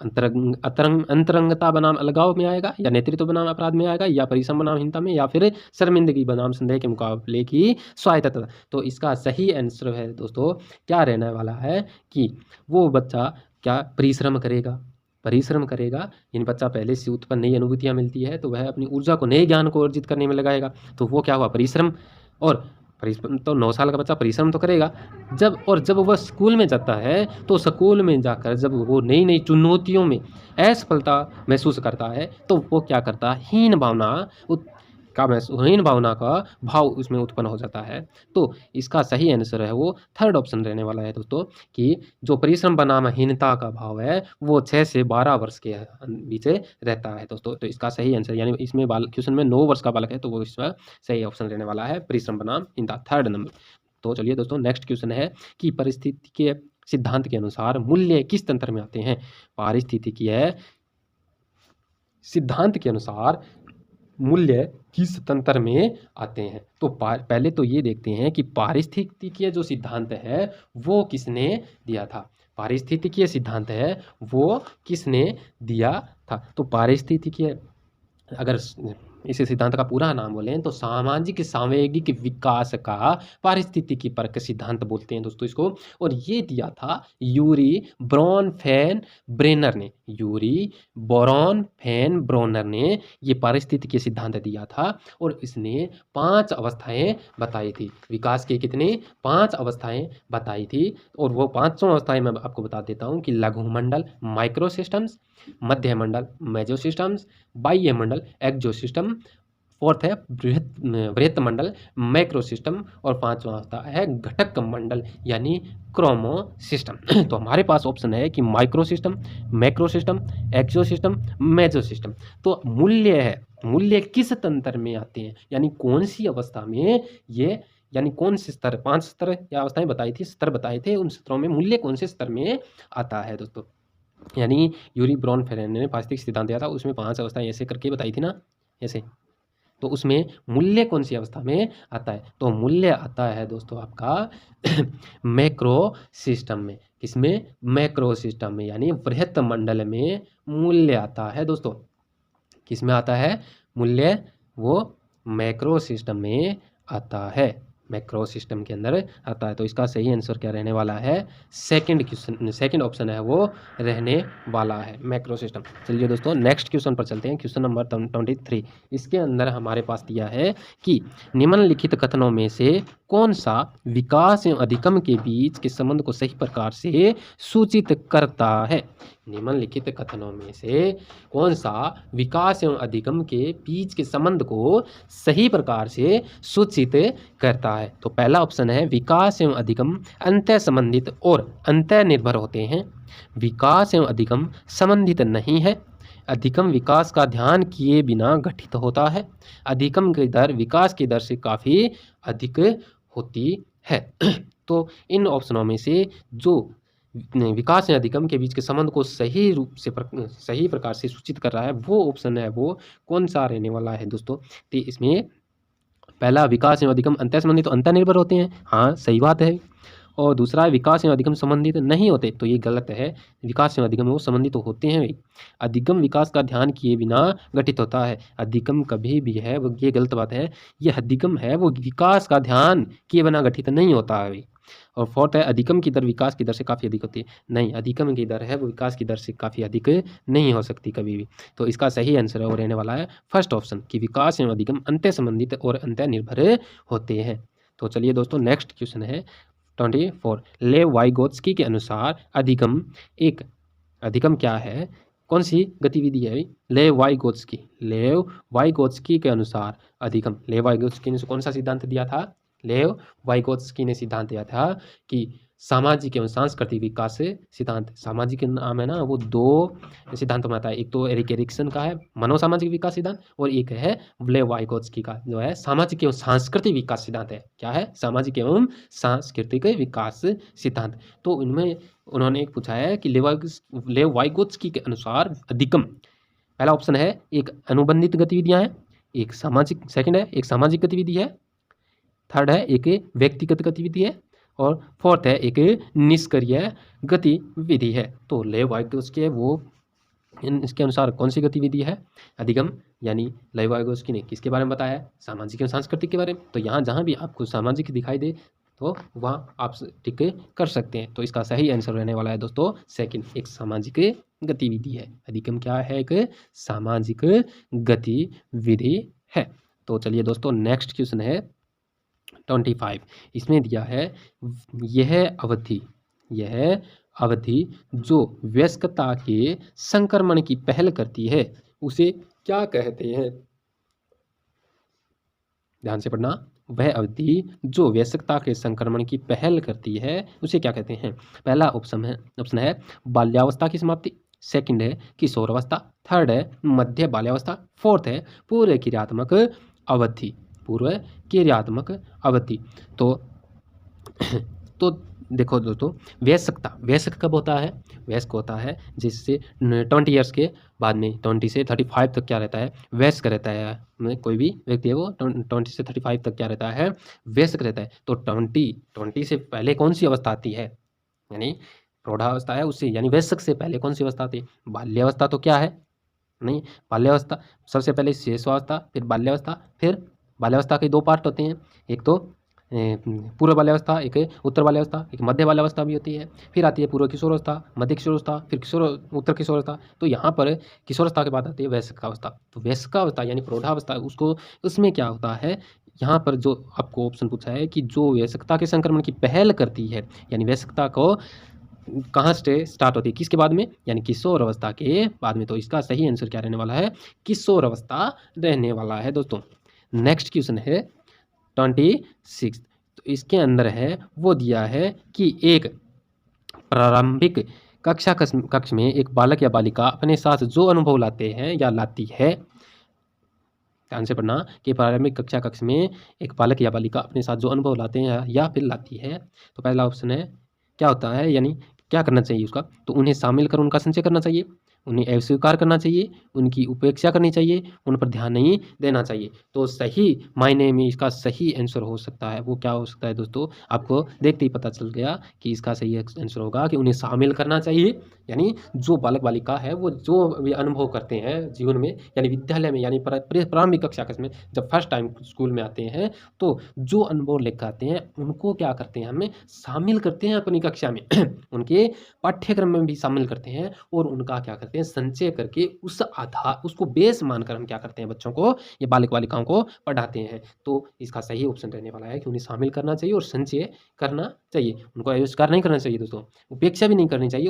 अंतरंगता बनाम अलगाव में आएगा, या नेतृत्व बनाम अपराध में आएगा, या परिश्रम बनाम हीनता में, या फिर शर्मिंदगी बनाम संदेह के मुकाबले की स्वायत्तता। तो इसका सही आंसर है दोस्तों क्या रहने वाला है कि वो बच्चा क्या परिश्रम करेगा, परिश्रम करेगा, यानी बच्चा पहले से उत्पन्न नई अनुभूतियाँ मिलती है तो वह अपनी ऊर्जा को नए ज्ञान को अर्जित करने में लगाएगा। तो वो क्या हुआ, परिश्रम। और परिश्रम तो 9 साल का बच्चा परिश्रम तो करेगा। जब वह स्कूल में जाता है तो स्कूल में जाकर जब वो नई नई चुनौतियों में असफलता महसूस करता है तो वो क्या करता है, हीन भावना का भाव उसमें उत्पन्न हो जाता है। तो इसका सही आंसर है वो थर्ड ऑप्शन रहने वाला है दोस्तों, कि जो परिश्रम बनाम हीनता का भाव है वो 6 से 12 वर्ष के बीच रहता है दोस्तों। तो इसका सही आंसर, यानी इसमें क्वेश्चन में 9 वर्ष का बालक है तो वो इसका सही ऑप्शन रहने वाला है परिश्रम बनाम हीनता, थर्ड नंबर। तो चलिए दोस्तों, नेक्स्ट क्वेश्चन है कि पारिस्थितिकीय सिद्धांत के अनुसार मूल्य किस तंत्र में आते हैं। पारिस्थितिकीय सिद्धांत के अनुसार मूल्य किस तंत्र में आते हैं। तो पहले तो ये देखते हैं कि पारिस्थितिकीय जो सिद्धांत है वो किसने दिया था। पारिस्थितिकीय सिद्धांत है वो किसने दिया था। तो पारिस्थितिकीय, अगर इस सिद्धांत का पूरा नाम बोलें तो सामाजिक सांवेगिक विकास का पारिस्थितिकी परक सिद्धांत बोलते हैं दोस्तों इसको। और ये दिया था यूरी ब्रोनफेन-ब्रेनर ने। यूरी ब्रोनफेन-ब्रेनर ने ये पारिस्थितिकी सिद्धांत दिया था और इसने 5 अवस्थाएं बताई थी। विकास के कितने, 5 अवस्थाएं बताई थी। और वो 5 अवस्थाएं मैं आपको बता देता हूँ कि लघु मंडल माइक्रो सिस्टम्स, मध्य मंडल मेजो सिस्टम्स, बाह्य मंडल एक्सो सिस्टम, फोर्थ है बृहत मंडल मैक्रो सिस्टम और 5वां होता है घटक मंडल यानी क्रोमो सिस्टम। तो हमारे पास ऑप्शन है कि माइक्रो सिस्टम, मैक्रो सिस्टम, एक्सो सिस्टम, मेजो सिस्टम। तो मूल्य है, मूल्य किस तंत्र में आते हैं, यानी कौन सी अवस्था में ये, यानी कौन से स्तर, 5 स्तर या अवस्थाएं बताई थी, स्तर बताए थे, उन स्तरों में मूल्य कौन से स्तर में आता है दोस्तों। यानी यूरी ब्रोनफेन ने पारिस्थितिक सिद्धांत दिया था, उसमें 5 अवस्थाएं ऐसे करके बताई थी ना, ऐसे। तो उसमें मूल्य कौन सी अवस्था में आता है, तो मूल्य आता है दोस्तों आपका मैक्रो सिस्टम में। किसमें, मैक्रो सिस्टम में, यानी बृहत मंडल में मूल्य आता है दोस्तों। किसमें आता है मूल्य, वो मैक्रो सिस्टम में आता है, मैक्रो सिस्टम के अंदर आता है। तो इसका सही आंसर क्या रहने वाला है, सेकंड ऑप्शन है वो रहने वाला है, मैक्रो सिस्टम। चलिए दोस्तों, नेक्स्ट क्वेश्चन पर चलते हैं, क्वेश्चन नंबर 23। इसके अंदर हमारे पास दिया है कि निम्नलिखित कथनों में से कौन सा विकास एवं अधिगम के बीच के संबंध को सही प्रकार से सूचित करता है। निम्नलिखित कथनों में से कौन सा विकास एवं अधिगम के बीच के संबंध को सही प्रकार से सूचित करता है। तो पहला ऑप्शन है विकास एवं अधिगम अंतः संबंधित और अंतः निर्भर होते हैं। विकास एवं अधिगम संबंधित नहीं है। अधिगम विकास का ध्यान किए बिना गठित होता है। अधिगम की दर विकास की दर से काफ़ी अधिक होती है। तो इन ऑप्शनों में से जो विकास या अधिगम के बीच के संबंध को सही रूप से सही प्रकार से सूचित कर रहा है वो ऑप्शन है वो कौन सा रहने वाला है दोस्तों। तो इसमें पहला विकास एवं अधिगम अंतः संबंधित तो अंतः निर्भर होते हैं, हाँ सही बात है। और दूसरा विकास एवं अधिगम संबंधित नहीं होते, तो ये गलत है। विकास एवं अधिगम वो संबंधित तो होते हैं। अधिगम विकास का ध्यान किए बिना गठित होता है। अधिगम कभी भी है वो, ये गलत बात है। ये अधिगम है वो विकास का ध्यान किए बिना गठित नहीं होता है। और फोर्थ है अधिगम की दर विकास की दर से काफ़ी अधिक होती है। नहीं, अधिगम की दर है वो विकास की दर से काफ़ी अधिक नहीं हो सकती कभी भी। तो इसका सही आंसर है वो रहने वाला है फर्स्ट ऑप्शन कि विकास एवं अधिगम अंतः संबंधित और अंतः निर्भर होते हैं। तो चलिए दोस्तों, नेक्स्ट क्वेश्चन है 24। लेव वाइगोत्स्की के अनुसार अधिगम क्या है, कौन सी गतिविधि है। लेव वाइगोत्स्की के अनुसार अधिगम, लेव वाइगोत्स्की ने कौन सा सिद्धांत दिया था। लेव वाइगोत्स्की ने सिद्धांत दिया था कि सामाजिक एवं सांस्कृतिक विकास सिद्धांत। सामाजिक नाम है ना, वो 2 सिद्धांतों में आता है। एक तो एरिक एरिक्सन का है मनोसामाजिक विकास सिद्धांत और एक है लेव वाइगोत्स्की का जो है सामाजिक एवं सांस्कृतिक विकास सिद्धांत है। क्या है, सामाजिक एवं सांस्कृतिक विकास सिद्धांत। तो इनमें उन्होंने एक पूछा है कि लेव वाइगोत्स्की के अनुसार अधिगम, पहला ऑप्शन है एक अनुबंधित गतिविधियां हैं, एक सामाजिक, सेकंड है एक सामाजिक गतिविधि है, थर्ड है एक व्यक्तिगत गतिविधि है और फोर्थ है एक निष्क्रिय गतिविधि है। तो लेव वाइगोत्स्की वो इसके अनुसार कौन सी गतिविधि है अधिगम, यानी लेव वाइगोत्स्की ने किसके बारे में बताया है, सामाजिक एवं सांस्कृतिक के बारे में। तो यहाँ जहाँ भी आपको सामाजिक दिखाई दे तो वहाँ आप टिक कर सकते हैं। तो इसका सही आंसर रहने वाला है दोस्तों सेकंड, एक सामाजिक गतिविधि है। अधिगम क्या है? एक सामाजिक गतिविधि है। तो चलिए दोस्तों, नेक्स्ट क्वेश्चन है 25। इसमें दिया है यह अवधि जो वयस्कता के संक्रमण की पहल करती है उसे क्या कहते हैं? ध्यान से पढ़ना। वह अवधि जो वयस्कता के संक्रमण की पहल करती है उसे क्या कहते हैं? पहला ऑप्शन है बाल्यावस्था की समाप्ति, सेकंड है किशोरावस्था, थर्ड है मध्य बाल्यावस्था, फोर्थ है पूर्व क्रियात्मक अवधि। तो तो देखो दोस्तों, वयस्क कब होता है? वयस्क होता है जिससे 20 ईयर्स के बाद में 20 से 35 तक क्या रहता है? वयस्क रहता है। कोई भी व्यक्ति है वो 20 से 35 तक क्या रहता है? वयस्क रहता है। तो 20 से पहले कौन सी अवस्था आती है? यानी प्रौढ़ावस्था है उससे, यानी वयस्क से पहले कौन सी अवस्था आती है? बाल्यावस्था तो क्या है? नहीं, बाल्यावस्था सबसे पहले शिशुअवस्था, फिर बाल्यावस्था, फिर बाल्यावस्था के दो पार्ट होते हैं, एक तो पूर्व बाल्यावस्था, एक उत्तर बाल्यावस्था, एक मध्य बाल्यावस्था भी होती है। फिर आती है पूर्व किशोरावस्था, मध्य किशोरावस्था, फिर उत्तर किशोरावस्था। तो यहाँ पर किशोरावस्था के बाद आती है वयस्कावस्था। तो वयस्कावस्था यानी प्रौढ़ावस्था, उसमें क्या होता है? यहाँ पर जो आपको ऑप्शन पूछा है कि जो वयस्कता के संक्रमण की पहल करती है, यानी वयस्कता को कहाँ से स्टार्ट होती है, किसके बाद में? यानी किशोर अवस्था के बाद में। तो इसका सही आंसर क्या रहने वाला है? किशोर अवस्था रहने वाला है दोस्तों। नेक्स्ट क्वेश्चन है 26। तो इसके अंदर है वो दिया है कि एक प्रारंभिक कक्ष में एक बालक या बालिका अपने साथ जो अनुभव लाते हैं या लाती है, ध्यान से पढ़ना, कि प्रारंभिक कक्ष में एक बालक या बालिका अपने साथ जो अनुभव लाते हैं या फिर लाती है। तो पहला ऑप्शन है क्या होता है, यानी क्या करना चाहिए उसका? तो उन्हें शामिल कर उनका संचय करना चाहिए, उन्हें अस्वीकार करना चाहिए, उनकी उपेक्षा करनी चाहिए, उन पर ध्यान नहीं देना चाहिए। तो सही मायने में इसका सही आंसर हो सकता है, वो क्या हो सकता है दोस्तों? आपको देखते ही पता चल गया कि इसका सही आंसर होगा कि उन्हें शामिल करना चाहिए। यानी जो बालक बालिका है वो जो भी अनुभव करते हैं जीवन में, यानी विद्यालय में, यानी प्रारंभिक कक्षा में जब फर्स्ट टाइम स्कूल में आते हैं, तो जो अनुभव लेकर आते हैं उनको क्या करते हैं? हमें शामिल करते हैं अपनी कक्षा में उनके पाठ्यक्रम में भी शामिल करते हैं और उनका क्या करते हैं? संचय करके उसको बेस मानकर हम क्या करते हैं? बच्चों को, ये बालक बालिकाओं को पढ़ाते हैं। तो इसका सही ऑप्शन रहने वाला है कि उन्हें शामिल करना चाहिए और संचय करना चाहिए। उनको अस्वीकार नहीं करना चाहिए दोस्तों, उपेक्षा भी नहीं करनी चाहिए,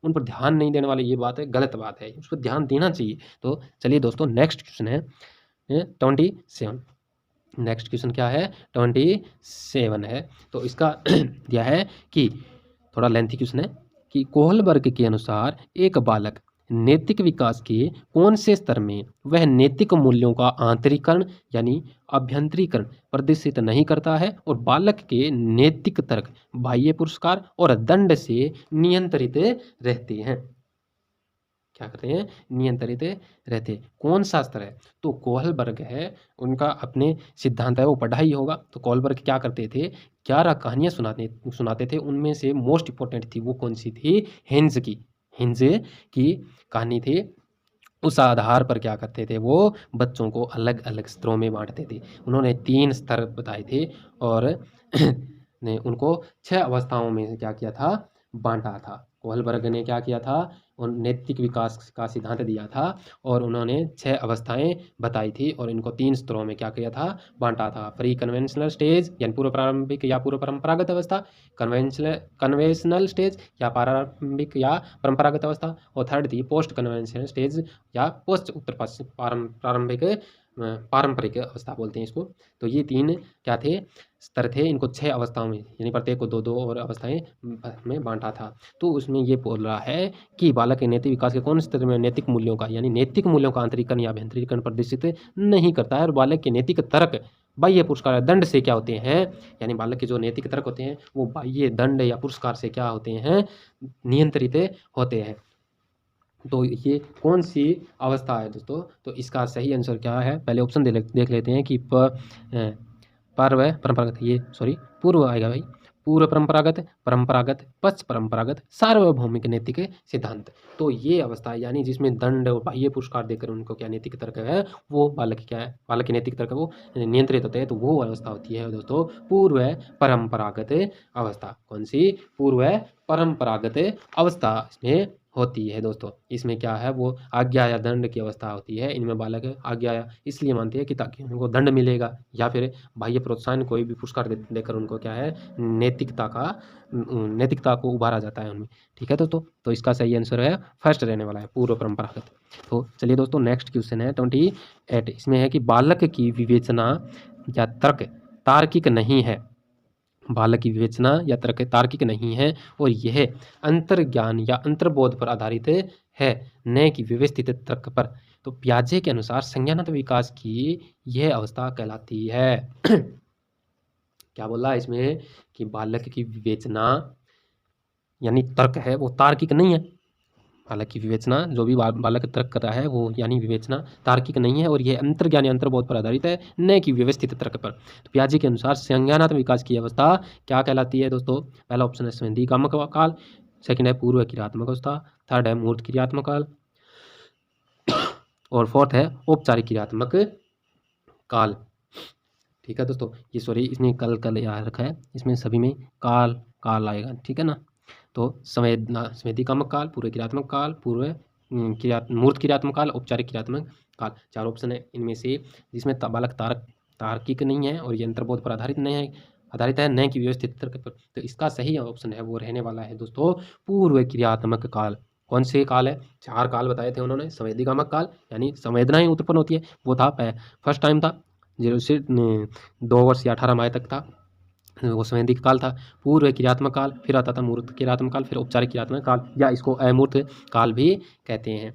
उन पर ध्यान नहीं देने वाली ये बात है, गलत बात है, उस पर ध्यान देना चाहिए। तो चलिए दोस्तों, नेक्स्ट क्वेश्चन है 27। नेक्स्ट क्वेश्चन क्या है? 27 है। तो इसका दिया है कि थोड़ा लेंथी क्वेश्चन है कि कोहलबर्ग के अनुसार एक बालक नैतिक विकास के कौन से स्तर में वह नैतिक मूल्यों का आंतरिकरण यानी अभ्यंतरीकरण प्रदर्शित नहीं करता है और बालक के नैतिक तर्क बाह्य पुरस्कार और दंड से नियंत्रित रहते हैं? क्या करते हैं? नियंत्रित रहते। कौन सा स्तर है? तो कोहलबर्ग है, उनका अपने सिद्धांत है वो पढ़ा ही होगा। तो कोहलबर्ग क्या करते थे? 11 कहानियां सुनाते थे। उनमें से मोस्ट इंपॉर्टेंट थी वो कौन सी थी? हिंज की कहानी थी। उस आधार पर क्या करते थे? वो बच्चों को अलग अलग स्तरों में बांटते थे। उन्होंने 3 स्तर बताए थे और ने उनको 6 अवस्थाओं में क्या किया था? बांटा था। कोहलबर्ग ने क्या किया था? उन नैतिक विकास का सिद्धांत दिया था और उन्होंने 6 अवस्थाएं बताई थी और इनको 3 स्तरों में क्या किया था? बांटा था। प्री कन्वेंशनल स्टेज यानी पूर्व प्रारंभिक या पूर्व परंपरागत अवस्था, कन्वेंशनल स्टेज या प्रारंभिक या परंपरागत अवस्था, और थर्ड थी पोस्ट कन्वेंशनल स्टेज या पोस्ट उत्तर प्रारंभिक पारंपरिक अवस्था बोलते हैं इसको। तो ये 3 क्या थे? स्तर थे। इनको 6 अवस्थाओं में, यानी प्रत्येक को 2-2 और अवस्थाएं में बांटा था। तो उसमें ये बोल रहा है कि बालक के नैतिक विकास के कौन स्तर में नैतिक मूल्यों का, यानी नैतिक मूल्यों का आंतरिकरण या अभ्यंतरीकरण प्रदर्शित नहीं करता है और बालक के नैतिक तर्क बाह्य पुरस्कार दंड से क्या होते हैं? यानी बालक के जो नैतिक तर्क होते हैं वो बाह्य दंड या पुरस्कार से क्या होते हैं? नियंत्रित होते हैं। तो ये कौन सी अवस्था है दोस्तों? तो इसका सही आंसर क्या है? पहले ऑप्शन देख लेते हैं कि पूर्व आएगा भाई, पूर्व परंपरागत, परंपरागत, पश्च परंपरागत, सार्वभौमिक नैतिक सिद्धांत। तो ये अवस्था है, यानी जिसमें दंड और बाह्य पुरस्कार देकर उनको क्या नैतिक तर्क है वो बालक क्या है? बालक के नैतिक तर्क वो नियंत्रित होते हैं। तो वो अवस्था होती है दोस्तों पूर्व परंपरागत अवस्था। कौन सी? पूर्व परंपरागत अवस्था इसमें होती है दोस्तों। इसमें क्या है, वो आज्ञा या दंड की अवस्था होती है। इनमें बालक आज्ञा इसलिए मानते हैं कि ताकि उनको दंड मिलेगा या फिर बाह्य प्रोत्साहन, कोई भी पुरस्कार देकर उनको क्या है, नैतिकता को उभारा जाता है उनमें। ठीक है दोस्तों, तो इसका सही आंसर है फर्स्ट रहने वाला है, पूर्व परंपरागत। तो चलिए दोस्तों, नेक्स्ट क्वेश्चन है 28। इसमें है कि बालक की विवेचना या तर्क तार्किक नहीं है। बालक की विवेचना या तर्क तार्किक नहीं है और यह अंतर्ज्ञान या अंतर्बोध पर आधारित है, न कि व्यवस्थित तर्क पर। तो पियाजे के अनुसार संज्ञानात्मक विकास की यह अवस्था कहलाती है क्या बोला इसमें, कि बालक की विवेचना यानी तर्क है वो तार्किक नहीं है। बालक की विवेचना, जो भी बालक तर्क कर रहा है वो यानी विवेचना तार्किक नहीं है और यह अंतर्ज्ञान या अंतर्बोध पर आधारित है, न कि व्यवस्थित तर्क पर। तो पियाजे के अनुसार संज्ञानात्मक विकास की अवस्था क्या कहलाती है दोस्तों? पहला ऑप्शन है संवेदी कामक काल, सेकंड है पूर्व क्रियात्मक अवस्था, थर्ड है मूर्त क्रियात्मक काल और फोर्थ है औपचारिक क्रियात्मक काल। ठीक है दोस्तों, ये सॉरी इसमें कल यहाँ रखा है, इसमें सभी में काल आएगा। ठीक है ना, तो संवेदी कामक काल, पूर्व क्रियात्मक काल, मूर्त क्रियात्मक काल, औपचारिक क्रियात्मक काल, चार ऑप्शन है इनमें से, जिसमें बालक तार्किक नहीं है और ये अंतर्बोध पर आधारित है न कि व्यवस्थित तर्क पर। तो इसका सही ऑप्शन है वो रहने वाला है दोस्तों पूर्व क्रियात्मक काल। कौन से काल है? चार काल बताए थे उन्होंने। संवेदी कामक काल यानी संवेदनाएं उत्पन्न होती है, वो था फर्स्ट टाइम था, 0 से 2 वर्ष या 18 माह तक था, वो संवैदिक काल था। पूर्व क्रियात्मक काल, फिर आता था मूर्त क्रियात्मक काल, फिर औपचारिक क्रियात्मक काल या इसको अमूर्त काल भी कहते हैं।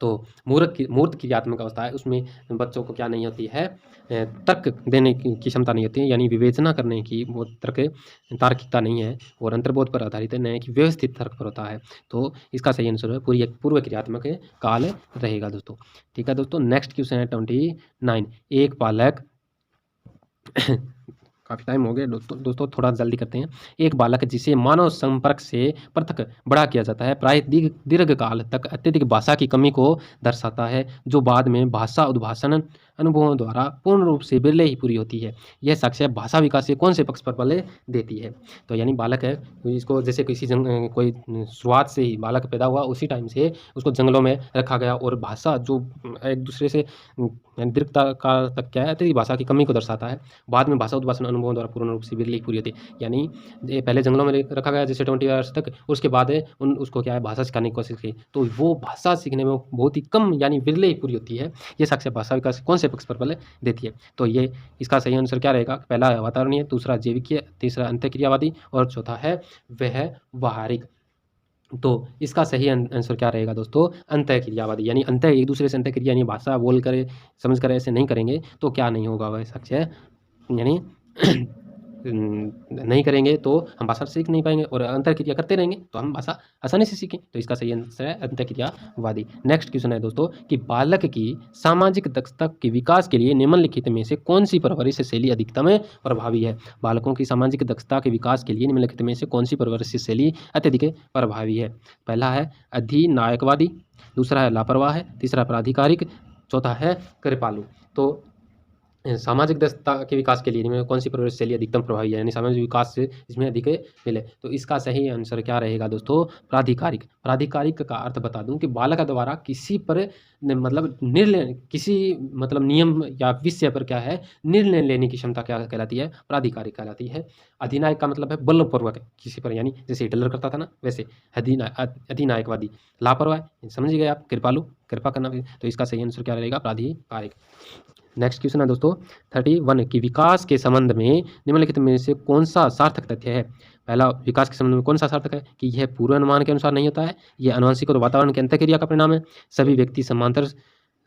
तो मूर्त क्रियात्मक अवस्था है, उसमें बच्चों को क्या नहीं होती है, तर्क देने की क्षमता नहीं होती है, यानी विवेचना करने की वो तार्किकता नहीं है और अंतर्बोध पर आधारित है, न कि व्यवस्थित तर्क पर होता है। तो इसका सही आंसर है पूर्व क्रियात्मक काल रहेगा दोस्तों। ठीक है दोस्तों, नेक्स्ट क्वेश्चन है 29। एक बालक काफ़ी टाइम हो गया दोस्तों, थोड़ा जल्दी करते हैं। एक बालक जिसे मानव संपर्क से पृथक बड़ा किया जाता है, प्राय दीर्घ काल तक अत्यधिक भाषा की कमी को दर्शाता है, जो बाद में भाषा उद्भाषण अनुभवों द्वारा पूर्ण रूप से बिरले ही पूरी होती है। यह साक्ष्य भाषा विकास के कौन से पक्ष पर बल देती है? तो यानी बालक है, इसको जैसे कोई शुरुआत से ही बालक पैदा हुआ, उसी टाइम से उसको जंगलों में रखा गया और भाषा जो एक दूसरे से दीर्घता काल तक क्या है, अत्यधिक भाषा की कमी को दर्शाता है, बाद में भाषा उद्भाषण अनुभवों द्वारा पूर्ण रूप से बिरली पूरी होती है। यानी ये पहले जंगलों में रखा गया जैसे 20 ईयर्स तक, उसके बाद उसको क्या है, भाषा सिखाने की कोशिश की, तो वो भाषा सीखने में बहुत ही कम यानी बिरले ही पूरी होती है। ये साक्ष्य भाषा विकास कौन से पक्ष पर बल देती है? तो ये इसका सही आंसर क्या रहेगा? पहला है वातावरणीय, दूसरा जैविकीय, तीसरा अंतःक्रियावादी और चौथा है वह व्यावहारिक। तो इसका सही आंसर क्या रहेगा दोस्तों? अंतःक्रियावादी, यानी एक दूसरे से अंतःक्रिया यानी भाषा बोल कर समझ कर ऐसे नहीं करेंगे तो क्या नहीं होगा, वह साक्ष्य यानी नहीं करेंगे तो हम भाषा सीख नहीं पाएंगे और अंतःक्रिया करते रहेंगे तो हम भाषा आसानी से सीखें। तो इसका सही आंसर है अंतःक्रियावादी। नेक्स्ट क्वेश्चन है दोस्तों कि बालक की सामाजिक दक्षता के विकास के लिए निम्नलिखित में से कौन सी परवरिश शैली अधिकतम प्रभावी है? बालकों की सामाजिक दक्षता के विकास के लिए निम्नलिखित में से कौन सी परवरिश शैली अत्यधिक प्रभावी है? पहला है अधिनायकवादी, दूसरा है लापरवाह है, तीसरा प्राधिकारिक, चौथा है कृपालु। तो सामाजिक दक्षता के विकास के लिए इनमें कौन सी परवरिश शैली अधिकतम प्रभावी है, यानी सामाजिक विकास से इसमें अधिक मिले? तो इसका सही आंसर क्या रहेगा दोस्तों? प्राधिकारिक। प्राधिकारिक का अर्थ बता दूं कि बालक द्वारा किसी पर मतलब निर्णय, किसी मतलब नियम या विषय पर क्या है, निर्णय लेने की क्षमता क्या कहलाती है? प्राधिकारिक कहलाती है। अधिनायक का मतलब है बलपूर्वक किसी पर, यानी जैसे हिटलर करता था ना वैसे अधिनायकवादी। लापरवाह समझ गए आप, कृपालु कृपा करना भी। तो इसका सही आंसर क्या रहेगा? प्राधिकारिक। नेक्स्ट क्वेश्चन है दोस्तों 31 कि विकास के संबंध में निम्नलिखित में से कौन सा सार्थक तथ्य है? पहला, विकास के संबंध में कौन सा सार्थक है कि यह पूर्वानुमान के अनुसार नहीं होता है, यह आनुवंशिक और वातावरण के अंतःक्रिया का परिणाम है, सभी व्यक्ति